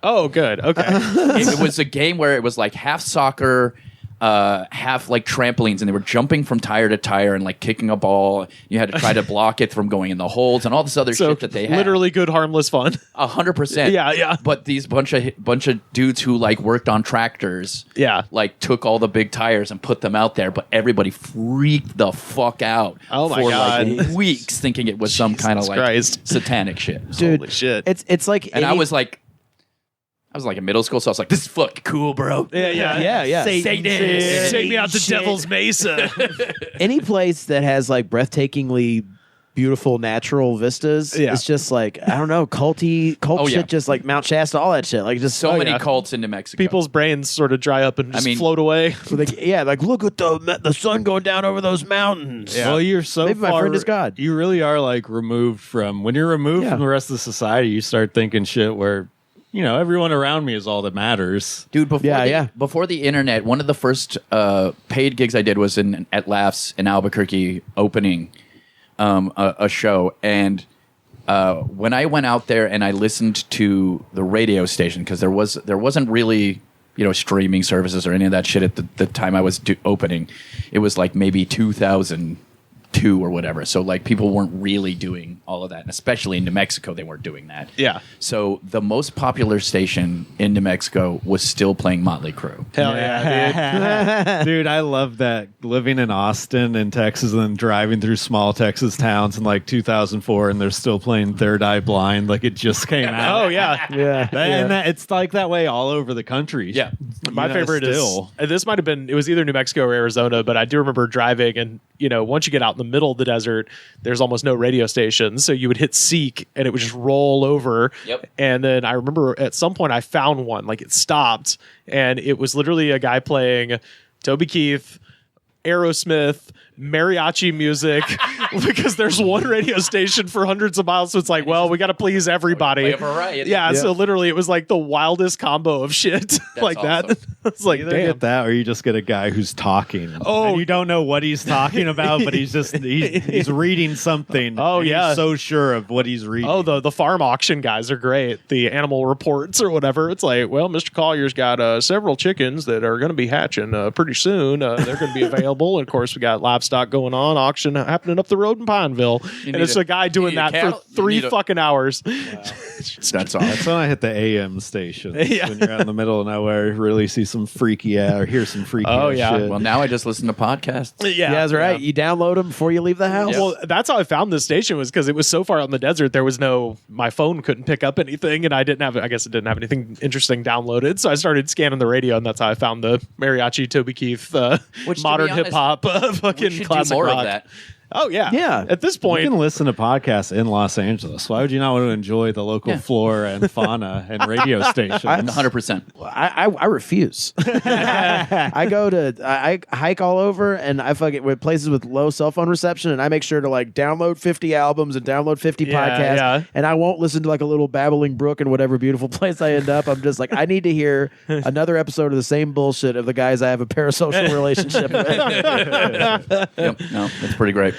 Oh, good. Okay. It was a game where it was like half soccer, half like trampolines, and they were jumping from tire to tire and like kicking a ball. You had to try to block it from going in the holes and all this other So shit that they had. literally good, harmless fun. 100%. Yeah. But these bunch of dudes who like worked on tractors, Yeah. like took all the big tires and put them out there. But everybody freaked the fuck out Oh my for God. like weeks, thinking it was some kind of like Christ. satanic shit. Dude, Holy shit. It's like And I was like in middle school, so I was like, "This is fucking cool, bro." yeah. Take me out to Devil's Mesa. Any place that has like breathtakingly beautiful natural vistas, Yeah. it's just like, I don't know, cult shit, yeah. just like Mount Shasta, all that shit. Like just So many yeah. cults in New Mexico. People's brains sort of dry up and just float away. like look at the sun going down over those mountains. Well, you're so Maybe my far. friend is God. You really are like removed from when you're removed Yeah. from the rest of the society. You start thinking shit where everyone around me is all that matters. Dude, Yeah. before the internet, one of the first paid gigs I did was at Laughs in Albuquerque, opening a show. And when I went out there and I listened to the radio station, because there wasn't really streaming services or any of that shit at the time I was opening. It was like maybe 2002 or whatever. So like people weren't really doing all of that, and especially in New Mexico, they weren't doing that. Yeah. So the most popular station in New Mexico was still playing Motley Crue. Hell yeah, dude. Dude, I love that. Living in Austin and Texas and then driving through small Texas towns in like 2004 and they're still playing Third Eye Blind like it just came out. Oh, yeah. And it's like that way all over the country. Yeah. My favorite is this might have been, it was either New Mexico or Arizona, but I do remember driving and, once you get out in the middle of the desert, there's almost no radio stations. So you would hit seek and it would just roll over. Yep. And then I remember at some point I found one, like it stopped and it was literally a guy playing Toby Keith, Aerosmith, mariachi music because there's one radio station for hundreds of miles. So it's like, well, we got to please everybody. Play a variety. Yeah, so literally it was like the wildest combo of shit like awesome. that. It's like, Either damn. get that or you just get a guy who's talking. Oh. And you don't know what he's talking about, but he's reading something. Oh, and yeah. He's so sure of what he's reading. Oh, the farm auction guys are great. The animal reports or whatever. It's like, well, Mr. Collier's got several chickens that are going to be hatching pretty soon. They're going to be available. And of course, we got livestock going on, auction happening up the road in Pineville. And it's a guy doing that for 3 fucking hours. That's awesome. That's when I hit the AM station. Yeah. When you're out in the middle of nowhere, really see some freaky or hear some freaky Oh, yeah. shit. Well, now I just listen to podcasts. Yeah, that's right. You download them before you leave the house. Well, that's how I found this station was because it was so far out in the desert. There was my phone couldn't pick up anything, and I guess it didn't have anything interesting downloaded. So I started scanning the radio, and that's how I found the mariachi, Toby Keith, Which, to modern be honest, hip hop, We fucking should classic do more rock. of that. Oh yeah, Yeah. At this You point, can listen to podcasts in Los Angeles. Why would you not want to enjoy the local flora and fauna and radio stations? 100%. I refuse. I hike all over, and I fucking with places with low cell phone reception, and I make sure to like download 50 albums and download 50 podcasts, yeah. and I won't listen to like a little babbling brook in whatever beautiful place I end up. I'm just like, I need to hear another episode of the same bullshit of the guys I have a parasocial relationship with. Yep. No, it's pretty great.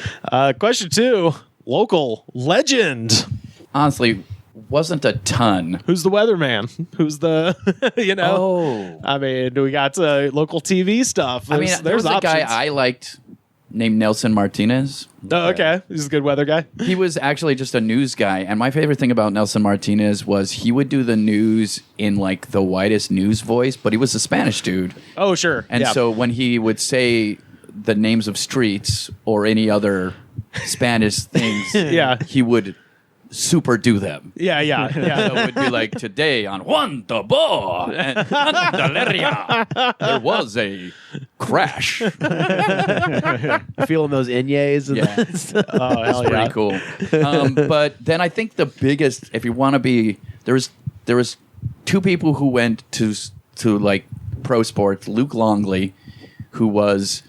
question 2: local legend. Honestly, wasn't a ton. Who's the weatherman? Who's the Oh. I mean, we got local TV stuff. I mean, there was a guy I liked named Nelson Martinez. Oh, okay. He's a good weather guy. He was actually just a news guy, and my favorite thing about Nelson Martinez was he would do the news in like the whitest news voice, but he was a Spanish dude. Oh, sure. And yeah. so when he would say the names of streets or any other Spanish things, Yeah. he would super do them. Yeah. So it would be like, today on Juan de Bo and Candelaria, there was a crash. Feeling those inyays. And Yeah. Oh, hell Pretty yeah. cool. But then I think the biggest, if you want to be, there was two people who went to like pro sports. Luke Longley, who was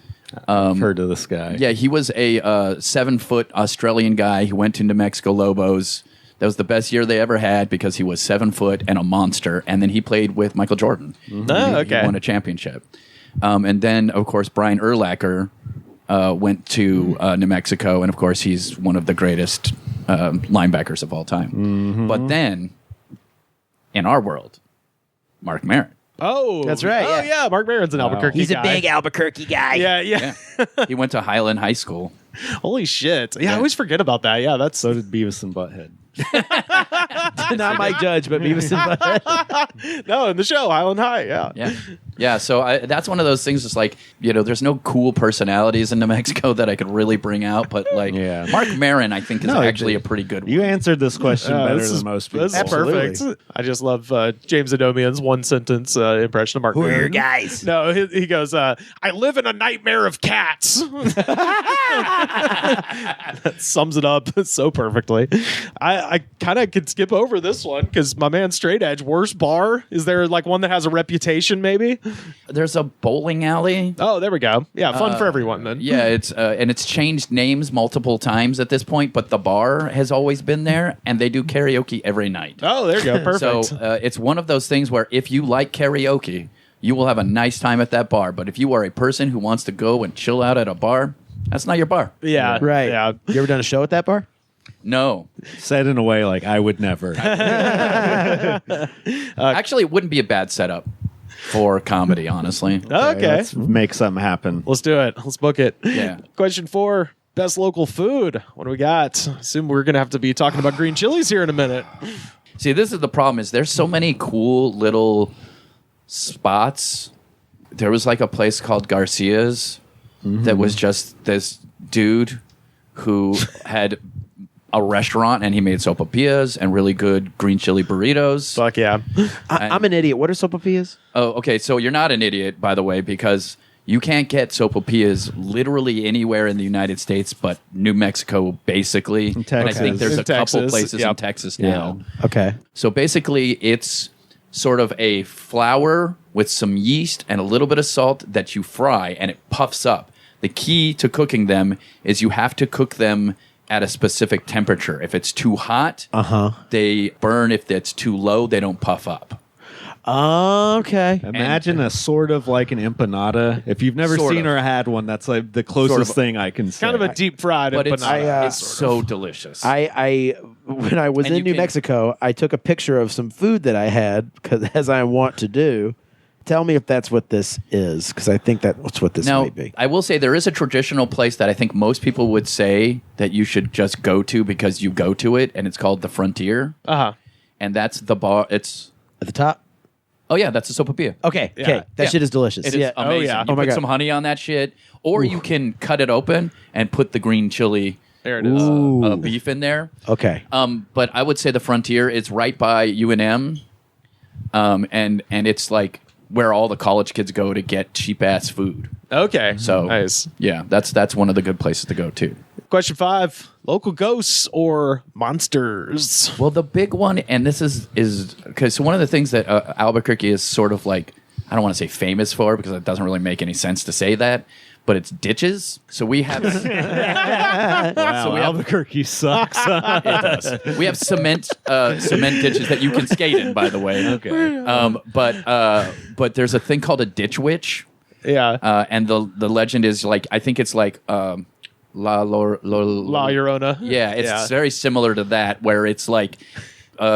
I've heard of this guy. yeah, he was a 7-foot Australian guy who went to New Mexico Lobos. That was the best year they ever had because he was 7 foot and a monster. And then he played with Michael Jordan. Oh, okay. He won a championship. And then, of course, Brian Urlacher went to New Mexico. And, of course, he's one of the greatest linebackers of all time. But then, in our world, Mark Maron. Oh, That's right, Oh, yeah. Mark Maron's an Albuquerque He's a guy. big Albuquerque guy. Yeah. He went to Highland High School. Holy shit. Yeah, I always forget about that. Yeah, that's So did Beavis and Butthead. Not Mike Judge, but Beavis and Butthead. no in the show Highland High. Yeah. Yeah, so that's one of those things. It's like, there's no cool personalities in New Mexico that I could really bring out, but like Yeah. Mark Maron, I think, is No, actually a pretty good one. You answered this question better this than is- most people. This is perfect. I just love James Adomian's one sentence impression of Mark Who are your Maron. guys? No, he goes, I live in a nightmare of cats. That sums it up so perfectly. I kind of could skip over this one because my man Straight Edge, worst bar. Is there like one that has a reputation maybe? There's a bowling alley. Oh, there we go. Yeah, fun for everyone then. Yeah, it's changed names multiple times at this point, but the bar has always been there, and they do karaoke every night. Oh, there you go. Perfect. So it's one of those things where if you like karaoke, you will have a nice time at that bar. But if you are a person who wants to go and chill out at a bar, that's not your bar. yeah. Right. Yeah. You ever done a show at that bar? No. Said in a way like I would never. Actually, it wouldn't be a bad setup for comedy, honestly. Okay. Let's make something happen. Let's do it. Let's book it. Yeah. Question 4. Best local food. What do we got? I assume we're going to have to be talking about green chilies here in a minute. See, this is the problem is there's so many cool little spots. There was like a place called Garcia's that was just this dude who had a restaurant and he made sopapillas and really good green chili burritos. Fuck yeah. I'm an idiot. What are sopapillas? Oh, okay. So you're not an idiot, by the way, because you can't get sopapillas literally anywhere in the United States but New Mexico, basically. And I Texas. think there's In a couple Texas, places yep. in Texas now. Okay. So basically, it's sort of a flour with some yeast and a little bit of salt that you fry, and it puffs up. The key to cooking them is you have to cook them at a specific temperature. If it's too hot, they burn. If it's too low, they don't puff up. Okay. Imagine a sort of like an empanada. If you've never Sort seen of. or had one, that's like the closest Sort of. thing I can say. Kind of a deep fried But it's, empanada. it's so delicious. I when I was And in you New can- Mexico, I took a picture of some food that I had because, as I want to do. Tell me if that's what this is, because I think that's what this Now, may be. I will say there is a traditional place that I think most people would say that you should just go to because you go to it, and it's called the Frontier. Uh-huh. And that's the bar. It's At the top? oh yeah, that's a sopapilla. Okay. Yeah. Okay. That Yeah. shit is delicious. It is yeah. amazing. yeah. You Oh my put God. some honey on that shit, or you can cut it open and put the green chili There it is. beef in there. Okay. But I would say the Frontier is right by UNM, and it's like where all the college kids go to get cheap ass food. Okay. So nice. yeah, that's one of the good places to go to. Question 5: local ghosts or monsters? Well, the big one, and this is because one of the things that Albuquerque is sort of like, I don't want to say famous for because it doesn't really make any sense to say that, but it's ditches. So we have Wow, Albuquerque sucks. it does. We have cement ditches that you can skate in, by the way. Okay. But there's a thing called a ditch witch. Yeah. And the legend is like, I think it's like La Llorona. Yeah, it's very similar to that, where it's like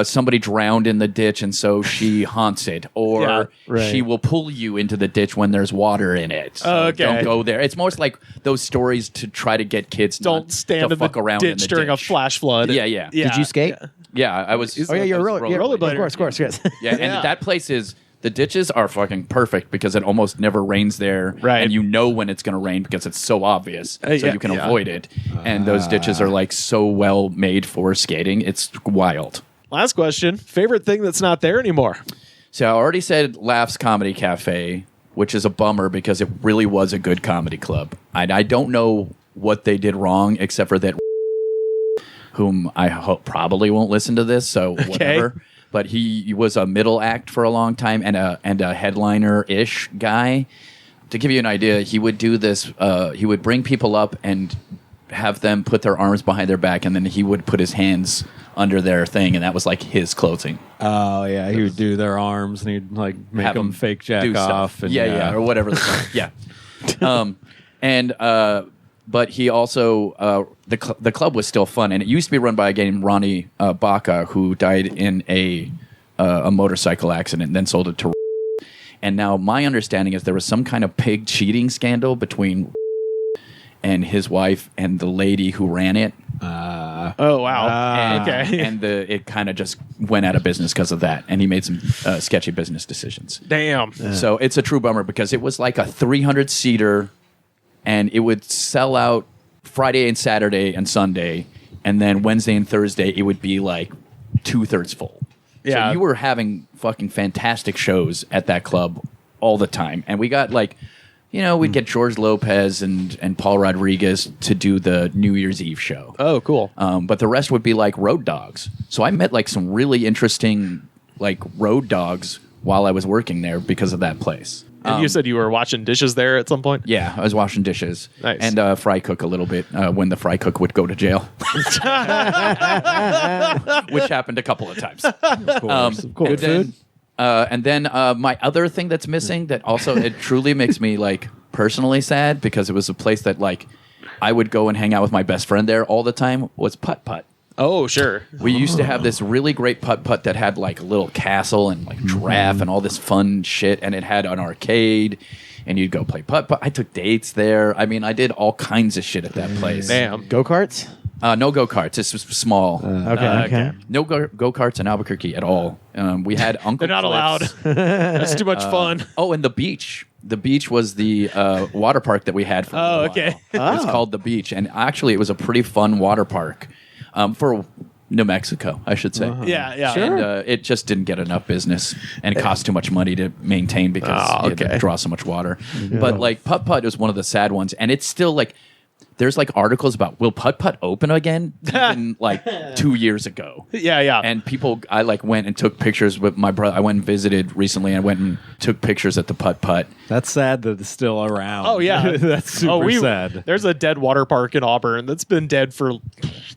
somebody drowned in the ditch, and so she haunts it, or she will pull you into the ditch when there's water in it. So don't go there. It's most like those stories to try to get kids Don't not stand to in fuck the around ditch in the during ditch. a flash flood. Yeah. Did you skate? Yeah, I was. Oh yeah, you're I was rollerblader. Of course. Yeah, and that place is. The ditches are fucking perfect because it almost never rains there. Right. And you know when it's going to rain because it's so obvious. So yeah, you can avoid it. And those ditches are like so well made for skating. It's wild. Last question: favorite thing that's not there anymore? So I already said Laughs Comedy Cafe, which is a bummer because it really was a good comedy club. I don't know what they did wrong except for that whom I hope probably won't listen to this, so whatever. But he was a middle act for a long time and a headliner-ish guy. To give you an idea, he would do this. He would bring people up and have them put their arms behind their back, and then he would put his hands under their thing, and that was like his clothing. Oh yeah, he would do their arms and he'd like make Have them fake jack do off. stuff. And, Yeah, or whatever. But he also the club was still fun, and it used to be run by a guy named Ronnie Baca, who died in a motorcycle accident and then sold it to. And now my understanding is there was some kind of pig cheating scandal between and his wife and the lady who ran it. Oh wow! And, Okay. and it kind of just went out of business because of that, and he made some sketchy business decisions. Damn. So it's a true bummer because it was like a 300-seater, and it would sell out Friday and Saturday and Sunday, and then Wednesday and Thursday it would be like 2/3 full. Yeah. So you were having fucking fantastic shows at that club all the time, and we got like, we'd get George Lopez and Paul Rodriguez to do the New Year's Eve show. Oh, cool. But the rest would be like road dogs. So I met like some really interesting like road dogs while I was working there because of that place. And you said you were washing dishes there at some point? Yeah, I was washing dishes. Nice. And fry cook a little bit when the fry cook would go to jail. Which happened a couple of times. Of course. Good food. And then my other thing that's missing that also it truly makes me like personally sad because it was a place that like I would go and hang out with my best friend there all the time was Putt Putt. Oh, sure. We used to have this really great putt-putt that had like a little castle and like giraffe and all this fun shit, and it had an arcade, and you'd go play putt-putt. I took dates there. I mean, I did all kinds of shit at that place. Damn. Go-karts? No go-karts. This was small. Okay. No go-karts in Albuquerque at all. We had Uncle They're not allowed. Cliff's. That's too much fun. Oh, and the beach. The beach was the water park that we had for a little okay. while. It's called the beach, and actually it was a pretty fun water park. For New Mexico, I should say. Yeah. And it just didn't get enough business, and it cost too much money to maintain because you had to draw so much water. But like Putt Putt is one of the sad ones, and it's still like there's like articles about will Putt Putt open again even like 2 years ago. Yeah. And people, I like went and took pictures with my brother. I went and visited recently, and I went and took pictures at the Putt Putt. That's sad that it's still around. Oh, yeah. That's super sad. There's a dead water park in Auburn that's been dead for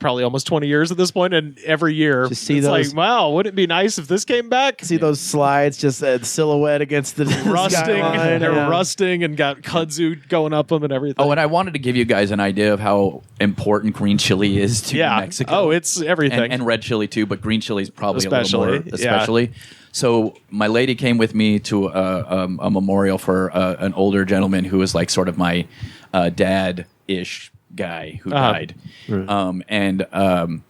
probably almost 20 years at this point, and every year Just see it's those- like, wow, wouldn't it be nice if this came back? See those slides, just a silhouette against the rusting. skyline. They're Yeah. rusting and got kudzu going up them and everything. Oh, and I wanted to give you guys an idea of how important green chili is to New Mexico. Oh, it's everything. And red chili too, but green chili is probably a Especially, little more, especially. So my lady came with me to a memorial for an older gentleman who was like sort of my dad-ish guy who died. And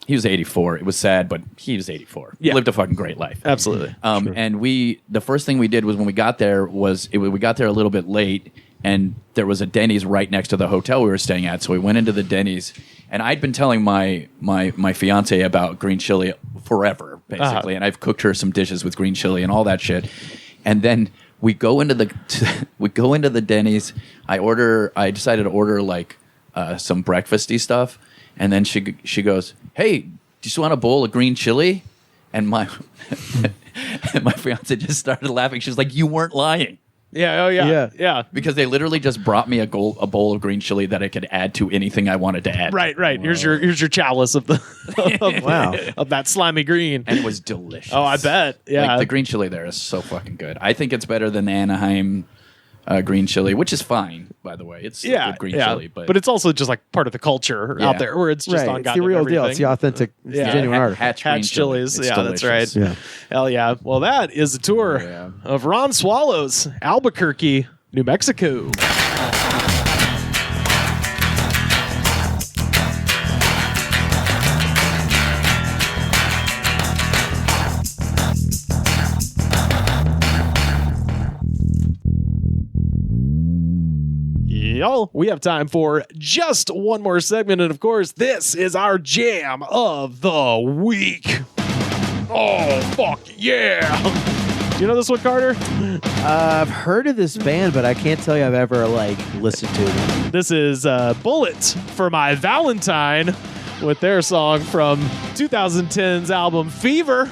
he was 84. It was sad, but he was 84. Yeah. He lived a fucking great life. Absolutely. And the first thing we did was when we got there we got there a little bit late, and there was a Denny's right next to the hotel we were staying at. So we went into the Denny's, and I'd been telling my fiance about green chili forever, basically, and I've cooked her some dishes with green chili and all that shit. And then we go into the Denny's. I decided to order like some breakfasty stuff, And then she goes, "Hey, do you just want a bowl of green chili?" And my and my fiance just started laughing. She's like, "You weren't lying." Yeah. Oh yeah. Yeah. Because they literally just brought me a bowl of green chili that I could add to anything I wanted to add. Right. Right. Here's your chalice of the Wow. of that slimy green. And it was delicious. Oh, I bet. Yeah. Like, the green chili there is so fucking good. I think it's better than the Anaheim green chili, which is fine, by the way. It's still good green chili, but it's also just like part of the culture out there, where it's just on It's the real deal. It's the authentic, it's the genuine art. Hatch green chilies. It's Yeah, delicious. that's right. Yeah. Hell yeah. Well, that is a tour of Ron Swallow's Albuquerque, New Mexico. Y'all, we have time for just one more segment, and of course, this is our jam of the week. Oh, fuck yeah! Do you know this one, Carter? I've heard of this band, but I can't tell you I've ever listened to them. This is Bullets for My Valentine with their song from 2010's album Fever.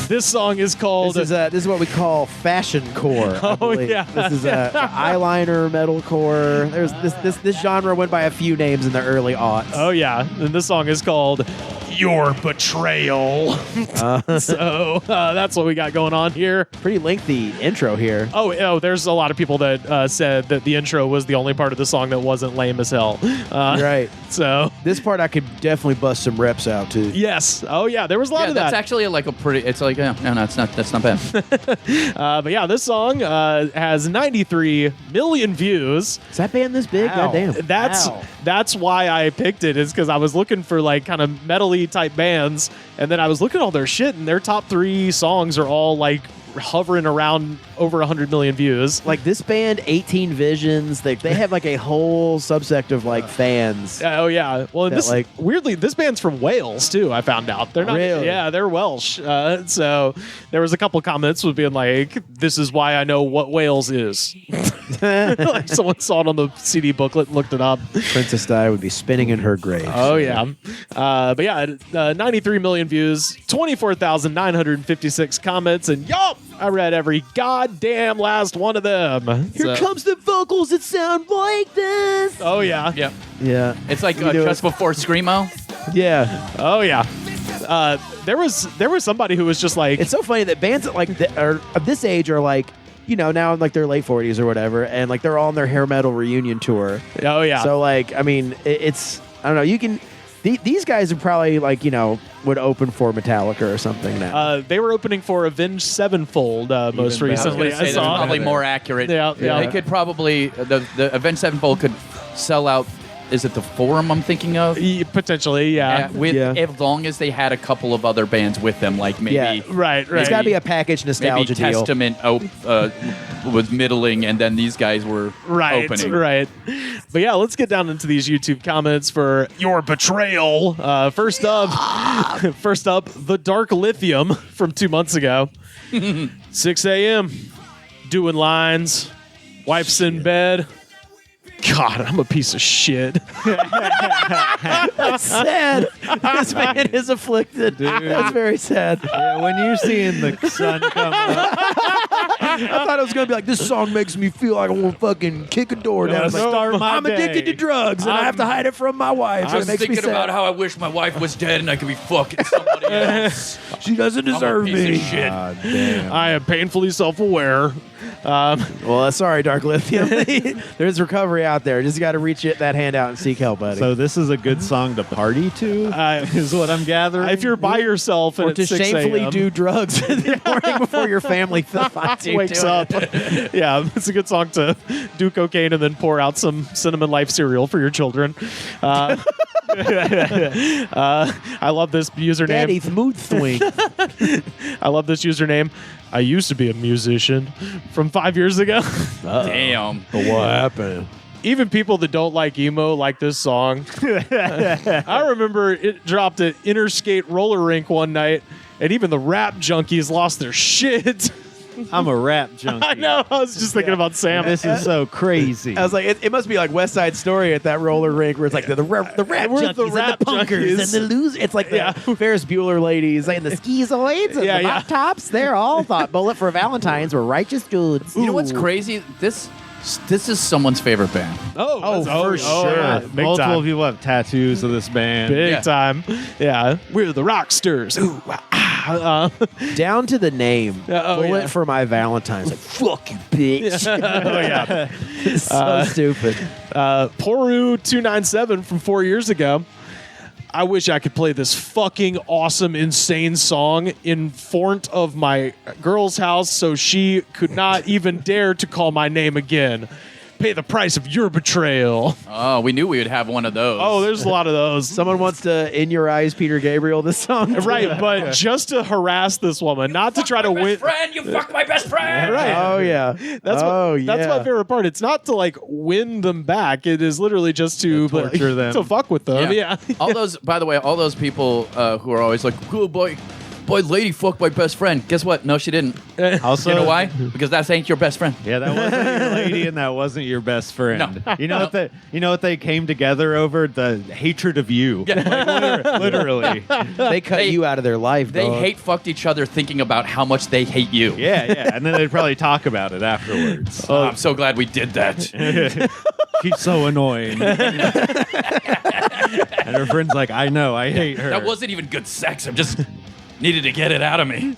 This song is called... This is what we call fashion core. I believe. Yeah. This is eyeliner metalcore. There's this genre went by a few names in the early aughts. Oh yeah, and this song is called Your Betrayal. So that's what we got going on here. Pretty lengthy intro here. Oh, there's a lot of people that said that the intro was the only part of the song that wasn't lame as hell. Right. So this part I could definitely bust some reps out to. yes. Oh yeah, there was a lot of that. That's actually like a pretty. It's like no, it's not. That's not bad. But yeah, this song has 93 million views. Is that band this big? Wow. Goddamn. That's why I picked it, is because I was looking for like kind of metal-y type bands, and then I was looking at all their shit, and their top 3 songs are all like hovering around over 100 million views. Like this band, 18 Visions, they have like a whole subsect of like fans. Oh yeah. Well, and That, this like- weirdly, this band's from Wales too. I found out they're not. Really? Yeah, they're Welsh. So there was a couple comments with being like, "This is why I know what Wales is." Like someone saw it on the CD booklet and looked it up. Princess Di would be spinning in her grave. Oh yeah. But yeah, 93 million views, 24,956 comments, and yup, I read every goddamn last one of them. Here comes the vocals that sound like this. Oh yeah. Yeah, Yeah. it's like You do just it. before screamo. Yeah. Oh yeah. There was somebody who was just like, It's so funny that bands that like are of this age are like, you know, now in like their late 40s or whatever, and like they're all on their hair metal reunion tour. oh yeah. So like, I mean, it's I don't know. You can these guys are probably like, you know, would open for Metallica or something now. They were opening for Avenged Sevenfold most recently. I saw probably more accurate. Yeah. They could probably the Avenged Sevenfold could sell out. Is it the Forum I'm thinking of? Potentially, yeah. As long as they had a couple of other bands with them, like maybe Yeah. Right. It's got to be a package maybe nostalgia deal. Testament was middling, and then these guys were opening. Right. But yeah, let's get down into these YouTube comments for Your Betrayal. First up, The Dark Lithium from 2 months ago. 6 a.m. Doing lines. Wife's in bed. God, I'm a piece of shit. That's sad. This man is afflicted. That's very sad. Yeah, when you're seeing the sun come up, I thought it was gonna be like, this song makes me feel like I want to fucking kick a door down. It's like, start my I'm addicted day. to drugs and I have to hide it from my wife. I and was it makes me thinking sad. about how I wish my wife was dead and I could be fucking somebody else. She doesn't deserve piece of me. shit. God damn. I am painfully self-aware. Well, sorry, Dark Lithium. There's recovery out there. Just got to reach that hand out and seek help, buddy. So this is a good song to party to, is what I'm gathering. If you're by yourself and or to it's 6 shamefully a.m. do drugs in the morning before your family finds you wakes doing up. it. Yeah, it's a good song to do cocaine and then pour out some Cinnamon Life cereal for your children. I love this username. Daddy's mood swing. I love this username. I used to be a musician from 5 years ago. Damn. But what happened? Even people that don't like emo like this song. I remember it dropped at Interstate Roller Rink one night, and even the rap junkies lost their shit. I'm a rap junkie. I know. I was just thinking about Sam. This is so crazy. I was like, it must be like West Side Story at that roller rink where it's like the rap We're junkies the and rap the punkers junkies. and the losers. It's like the Ferris Bueller ladies and the schizoids and the hot tops. They're all thought Bullet for Valentines were righteous dudes. You know what's crazy? This is someone's favorite band. For sure. Yeah, big Multiple time. people have tattoos of this band. Big Yeah. time. Yeah. We're the Rocksters. Ooh, Down to the name. Bullet yeah. for My Valentines. Like, fuck you, bitch. oh, yeah. It's so stupid. Poru297 from 4 years ago. I wish I could play this fucking awesome, insane song in front of my girl's house so she could not even dare to call my name again. Pay the price of your betrayal. Oh, we knew we would have one of those. Oh, there's a lot of those. Someone wants to In Your Eyes Peter Gabriel this song. Right, but just to harass this woman, not to try to win. friend, you fucked my best friend. Right. Oh, yeah. That's my favorite part. It's not to like win them back. It is literally just to torture them. to fuck with them. Yeah. All those, by the way, all those people who are always like, "Oh boy, lady fucked my best friend." Guess what? No, she didn't. Also, You know why? Because that ain't your best friend. Yeah, that wasn't your lady, and that wasn't your best friend. No. You know what they came together over? The hatred of you. Yeah. Like, literally. They cut you out of their life, They dog. hate fucked each other thinking about how much they hate you. Yeah, and then they'd probably talk about it afterwards. Oh, I'm so glad we did that. She's so annoying. And her friend's like, I know, I hate her. That wasn't even good sex. I'm just needed to get it out of me.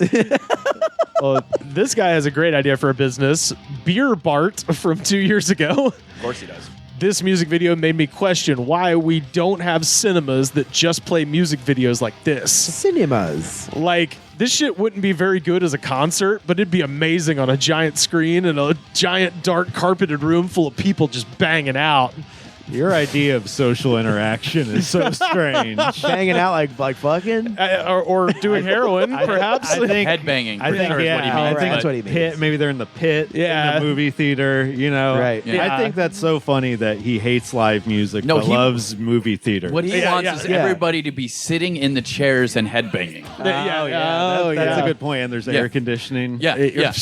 Well, this guy has a great idea for a business. Beer Bart from 2 years ago. Of course he does. This music video made me question why we don't have cinemas that just play music videos like this. Cinemas. Like, this shit wouldn't be very good as a concert, but it'd be amazing on a giant screen in a giant dark carpeted room full of people just banging out. Your idea of social interaction is so strange. Hanging out like fucking. Or doing heroin, perhaps. I think Headbanging. I for think sure is yeah, what he I means. think That's what he means. pit. Maybe they're in the pit. Yeah. In the movie theater. You know. Right. Yeah. I think that's so funny that he hates live music, No, but he- loves movie theater. What he Yeah, wants yeah, is yeah. everybody to be sitting in the chairs and headbanging. That's a good point. And there's air conditioning. Yeah, yeah.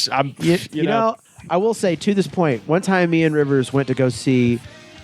You know, I will say to this point, one time me and Rivers went to go see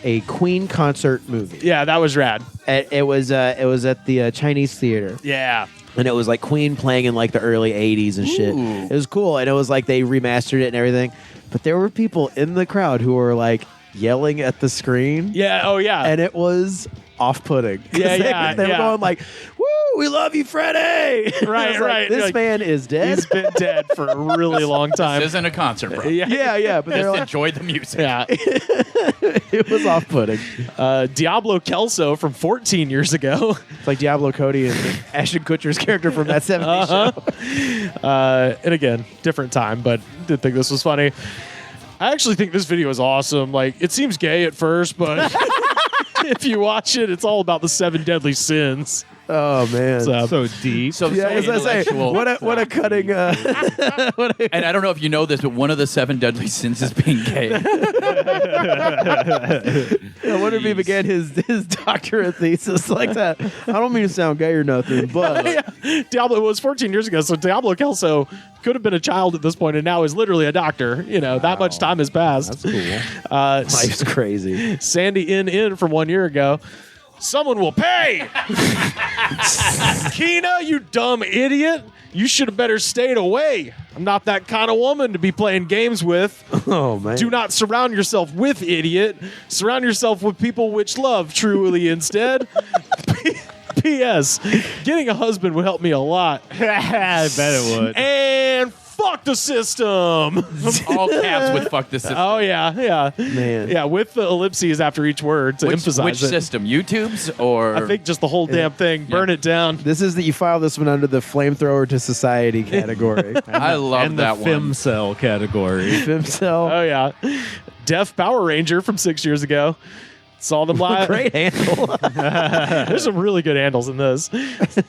a Queen concert movie. Yeah, that was rad. It was at the Chinese theater. Yeah. And it was like Queen playing in like the early 80s and shit. Ooh. It was cool. And it was like they remastered it and everything. But there were people in the crowd who were like yelling at the screen. Yeah. Oh, yeah. And it was off-putting. 'Cause Yeah, they, yeah, they were yeah. going like, "Woo, we love you, Freddie!" Right, I was like, right. This Like, man is dead. He's been dead for a really long time. This isn't a concert, bro. yeah, but they're Just like, enjoy the music. Yeah. it was off-putting. Diablo Kelso from 14 years ago. It's like Diablo Cody and Ashton Kutcher's character from that 70s show. And again, different time, but did think this was funny. I actually think this video is awesome. Like, it seems gay at first, but if you watch it, it's all about the 7 deadly sins. Oh man. So deep. So, yeah, so as I say, intellectual. what a cutting. And I don't know if you know this, but one of the 7 deadly sins is being gay. I wonder if he began his doctorate thesis like that. I don't mean to sound gay or nothing, but Diablo was 14 years ago, so Diablo Kelso could have been a child at this point and now is literally a doctor. You know, that much time has passed. That's cool. life's crazy. Sandy in from 1 year ago. Someone will pay. Keena, you dumb idiot. You should have better stayed away. I'm not that kind of woman to be playing games with. Oh man. Do not surround yourself with idiot. Surround yourself with people which love truly instead. P.S. Getting a husband would help me a lot. I bet it would. And fuck the system. All caps with fuck this system. Oh, yeah. Man. Yeah, with the ellipses after each word to emphasize which it. system? YouTube's or I think just the whole damn thing. Burn it down. This is that you file this one under the flamethrower to society category. I love And that the one. femcell category. Himself. Oh, yeah. Deaf Power Ranger from 6 years ago. Saw them live. Great handle. There's some really good handles in this.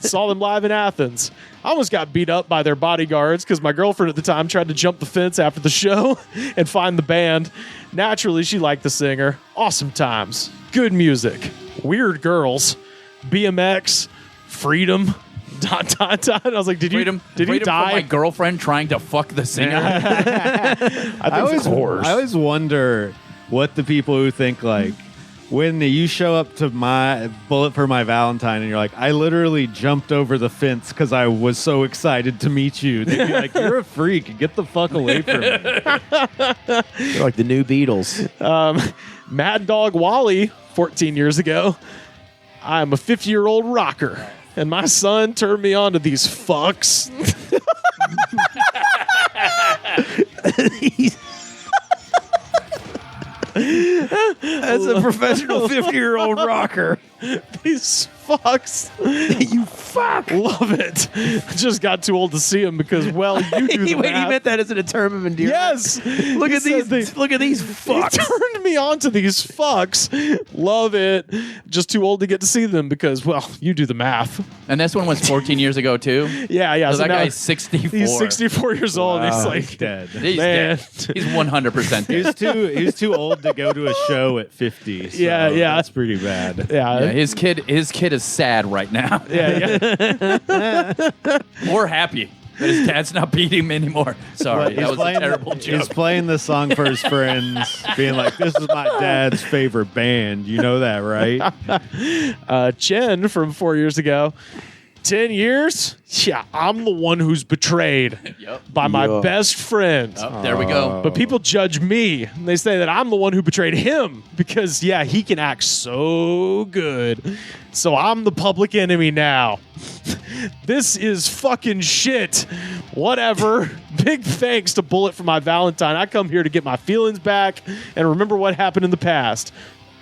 Saw them live in Athens. I almost got beat up by their bodyguards because my girlfriend at the time tried to jump the fence after the show and find the band. Naturally, she liked the singer. Awesome times. Good music. Weird girls. BMX. Freedom. I was like, did you freedom die? from my girlfriend trying to fuck the singer. I always wonder what the people who think like when you show up to my Bullet for My Valentine and you're like, I literally jumped over the fence because I was so excited to meet you. They'd be like, you're a freak. Get the fuck away from me. They're like the new Beatles. Mad Dog Wally, 14 years ago. I'm a 50-year-old rocker, and my son turned me on to these fucks. As a professional 50-year-old rocker. These fucks. You fuck. Love it. I just got too old to see them because, well, you do the Wait, math. he meant that as a term of endearment? Yes. Look at these. Look at these fucks. He turned me on to these fucks. Love it. Just too old to get to see them because, well, you do the math. And this one was 14 years ago, too? Yeah. So that now guy's 64. He's 64 years old. And he's like, He's dead. He's Man. dead. He's 100% dead. He's too old to go to a show at 50. So Yeah. that's pretty bad. Yeah, his kid is sad right now. Or happy that his dad's not beating him anymore. Sorry, that was a terrible joke. He's playing the song for his friends, being like, "This is my dad's favorite band." You know that, right? Chen from 4 years ago. 10 years? Yeah, I'm the one who's betrayed by my best friend. Oh, there we go. But people judge me. And they say that I'm the one who betrayed him because, yeah, he can act so good. So I'm the public enemy now. This is fucking shit. Whatever. Big thanks to Bullet for My Valentine. I come here to get my feelings back and remember what happened in the past.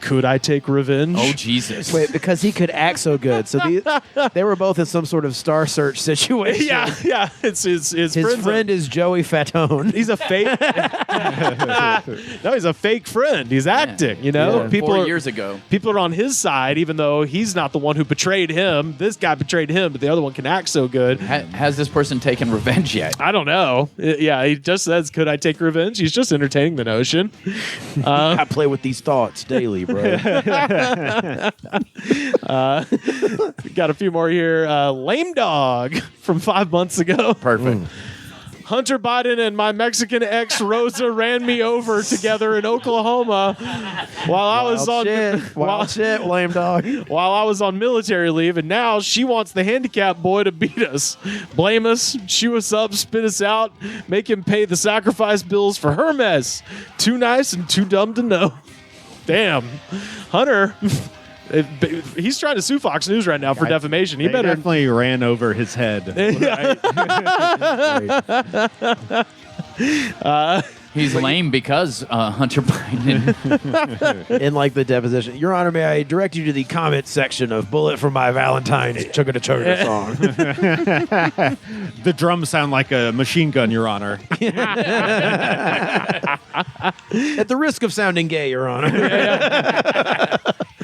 Could I take revenge? Oh, Jesus. Wait, because he could act so good. So they were both in some sort of Star Search situation. Yeah. It's his friend is Joey Fatone. He's a fake. No, he's a fake friend. He's acting. You know, Yeah. 4 years ago. People are on his side, even though he's not the one who betrayed him. This guy betrayed him, but the other one can act so good. Has this person taken revenge yet? I don't know. Yeah, he just says, "Could I take revenge?" He's just entertaining the notion. I play with these thoughts daily, bro. Got a few more here. Lame Dog from 5 months ago. Perfect. Hunter Biden and my Mexican ex Rosa ran me over together in Oklahoma while I was on Wild shit, lame dog. while I was on military leave, and now she wants the handicapped boy to beat us, blame us, chew us up, spit us out, make him pay the sacrifice bills for her mess. Too nice and too dumb to know. Damn, Hunter. He's trying to sue Fox News right now for defamation. He better definitely ran over his head. He's lame because Hunter Biden. In like the deposition. Your Honor, may I direct you to the comment section of Bullet for My Valentine Chugga Chugga song. The drums sound like a machine gun, Your Honor. At the risk of sounding gay, Your Honor.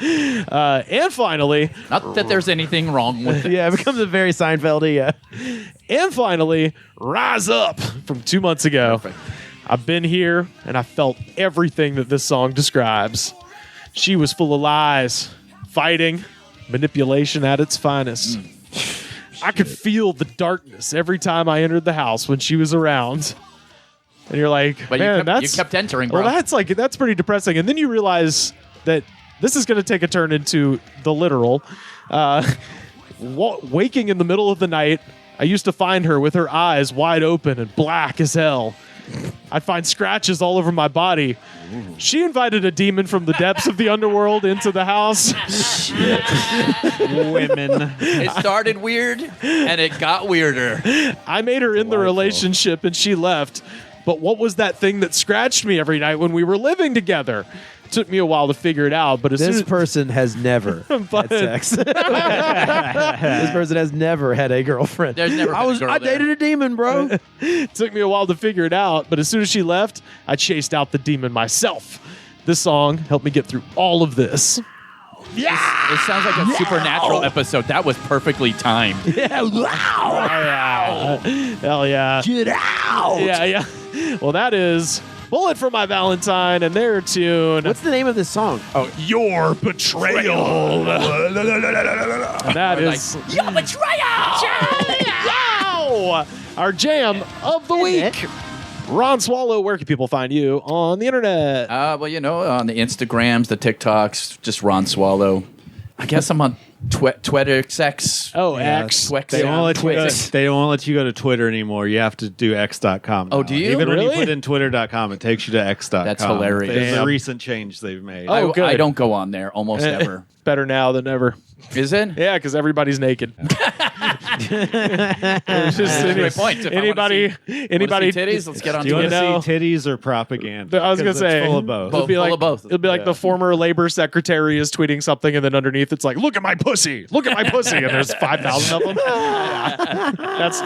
and finally, Not that there's anything wrong with it. Yeah, it becomes a very Seinfeldy. Yeah. and finally, Rise Up from 2 months ago. Perfect. I've been here and I felt everything that this song describes. She was full of lies, fighting, manipulation at its finest. I could feel the darkness every time I entered the house when she was around. And you're like, But man, you kept entering, bro. well, that's pretty depressing. And then you realize that this is going to take a turn into the literal. Waking in the middle of the night, I used to find her with her eyes wide open and black as hell. I'd find scratches all over my body. She invited a demon from the depths of the underworld into the house. Women. It started weird, and it got weirder. I made her in the relationship and she left. But what was that thing that scratched me every night when we were living together? It took me a while to figure it out, but as soon This as person has never had sex. This person has never had a girlfriend. There's never been a girl I there. dated a demon, bro. it took me a while to figure it out, but as soon as she left, I chased out the demon myself. This song helped me get through all of this. It sounds like a supernatural episode. That was perfectly timed. Yeah, wow. Hell yeah. Get out. Yeah. Well, that is Bullet for My Valentine and their tune. What's the name of this song? Oh, Your Betrayal. And that is Your Betrayal! Yow! Our jam of the week. Ron Swallow, where can people find you on the internet? Well, on the Instagrams, the TikToks, just Ron Swallow. I guess I'm on Twitter, X. Oh, X. They won't let you go to Twitter anymore. You have to do x.com. Oh, now. do you? Even when Really? you put in twitter.com, it takes you to x.com. That's hilarious. It's a Damn. recent change they've made. Oh, good. I don't go on there almost ever. Better now than ever. Is it? Yeah, because everybody's naked. It's just Great point. If I anybody, wanna see anybody, titties? Let's get on Do you to want it. to see titties or propaganda? I was gonna 'Cause it's say full of both. It'll be Full like of both. It'll be like the former labor secretary is tweeting something, and then underneath it's like, "Look at my pussy! Look at my pussy!" And there's 5,000 of them.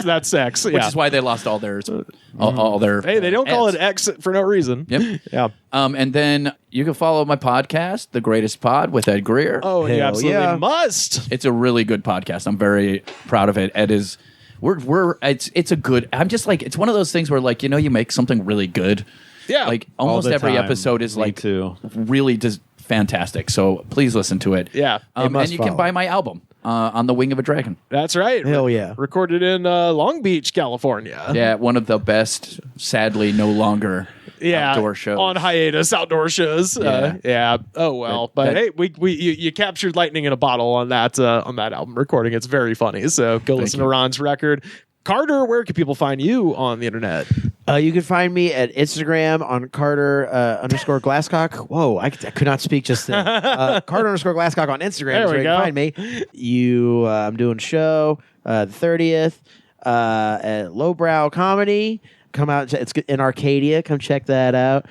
That's sex. Which is why they lost all their Hey, they don't call ads. it X for no reason. Yep. Yeah. And then you can follow my podcast, The Greatest Pod with Ed Greer. Oh, you Hell absolutely yeah. must. It's a really good podcast. I'm very proud of it. Ed is it's a good. I'm just like, it's one of those things where like, you make something really good. Yeah. Like All almost the every time. episode is Me like too. really just fantastic. So please listen to it. Yeah. And you can buy my album on the Wing of a Dragon. That's right. Hell yeah. Recorded in Long Beach, California. Yeah, one of the best, sadly no longer outdoor shows. on hiatus outdoor shows. Yeah. Oh well, but hey, you captured lightning in a bottle on that album recording. It's very funny. So go listen to Ron's record. Carter, where can people find you on the internet? You can find me at Instagram on Carter _ Glasscock. Whoa, I could not speak just then. Carter _ Glasscock on Instagram There is where we you go. can find me. I'm doing a show the 30th at Lowbrow Comedy. Come out. It's in Arcadia. Come check that out.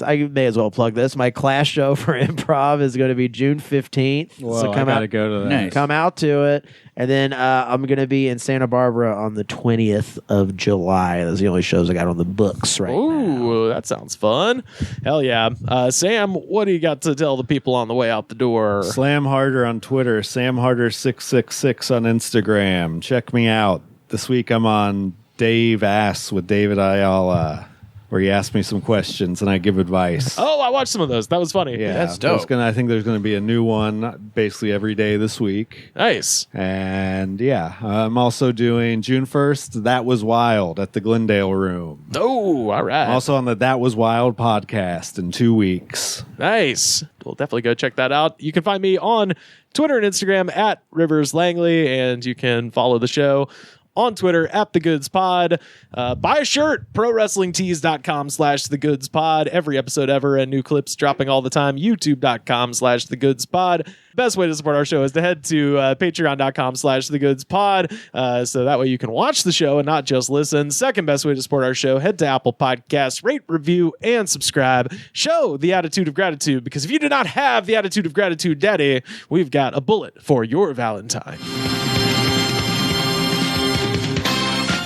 I may as well plug this. My class show for improv is going to be June 15th. Whoa, so come I gotta out. go to that. Nice. Come out to it. And then I'm going to be in Santa Barbara on the 20th of July. Those are the only shows I got on the books right now. Ooh, that sounds fun. Hell yeah. Sam, what do you got to tell the people on the way out the door? Slam Harder on Twitter, Sam Harder 666 on Instagram. Check me out. This week I'm on Dave Ass with David Ayala, where he asked me some questions and I give advice. Oh, I watched some of those. That was funny. Yeah, That's so dope. I think there's going to be a new one basically every day this week. Nice. And yeah, I'm also doing June 1st, That Was Wild at the Glendale Room. Oh, all right. I'm also on the That Was Wild podcast in 2 weeks. Nice. We'll definitely go check that out. You can find me on Twitter and Instagram at Rivers Langley, and you can follow the show on Twitter at The Goods Pod. Buy a shirt, prowrestlingtees.com/TheGoodsPod. Every episode ever and new clips dropping all the time. YouTube.com/TheGoodsPod. Best way to support our show is to head to Patreon.com/TheGoodsPod. So that way you can watch the show and not just listen. Second best way to support our show, head to Apple Podcasts, rate, review, and subscribe. Show the attitude of gratitude, because if you do not have the attitude of gratitude, Daddy, we've got a bullet for your Valentine.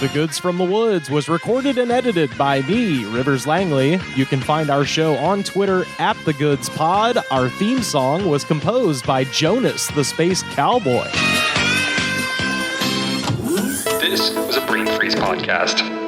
The Goods from the Woods was recorded and edited by me, Rivers Langley. You can find our show on Twitter at The Goods Pod. Our theme song was composed by Jonas, the Space Cowboy. This was a Brain Freeze podcast.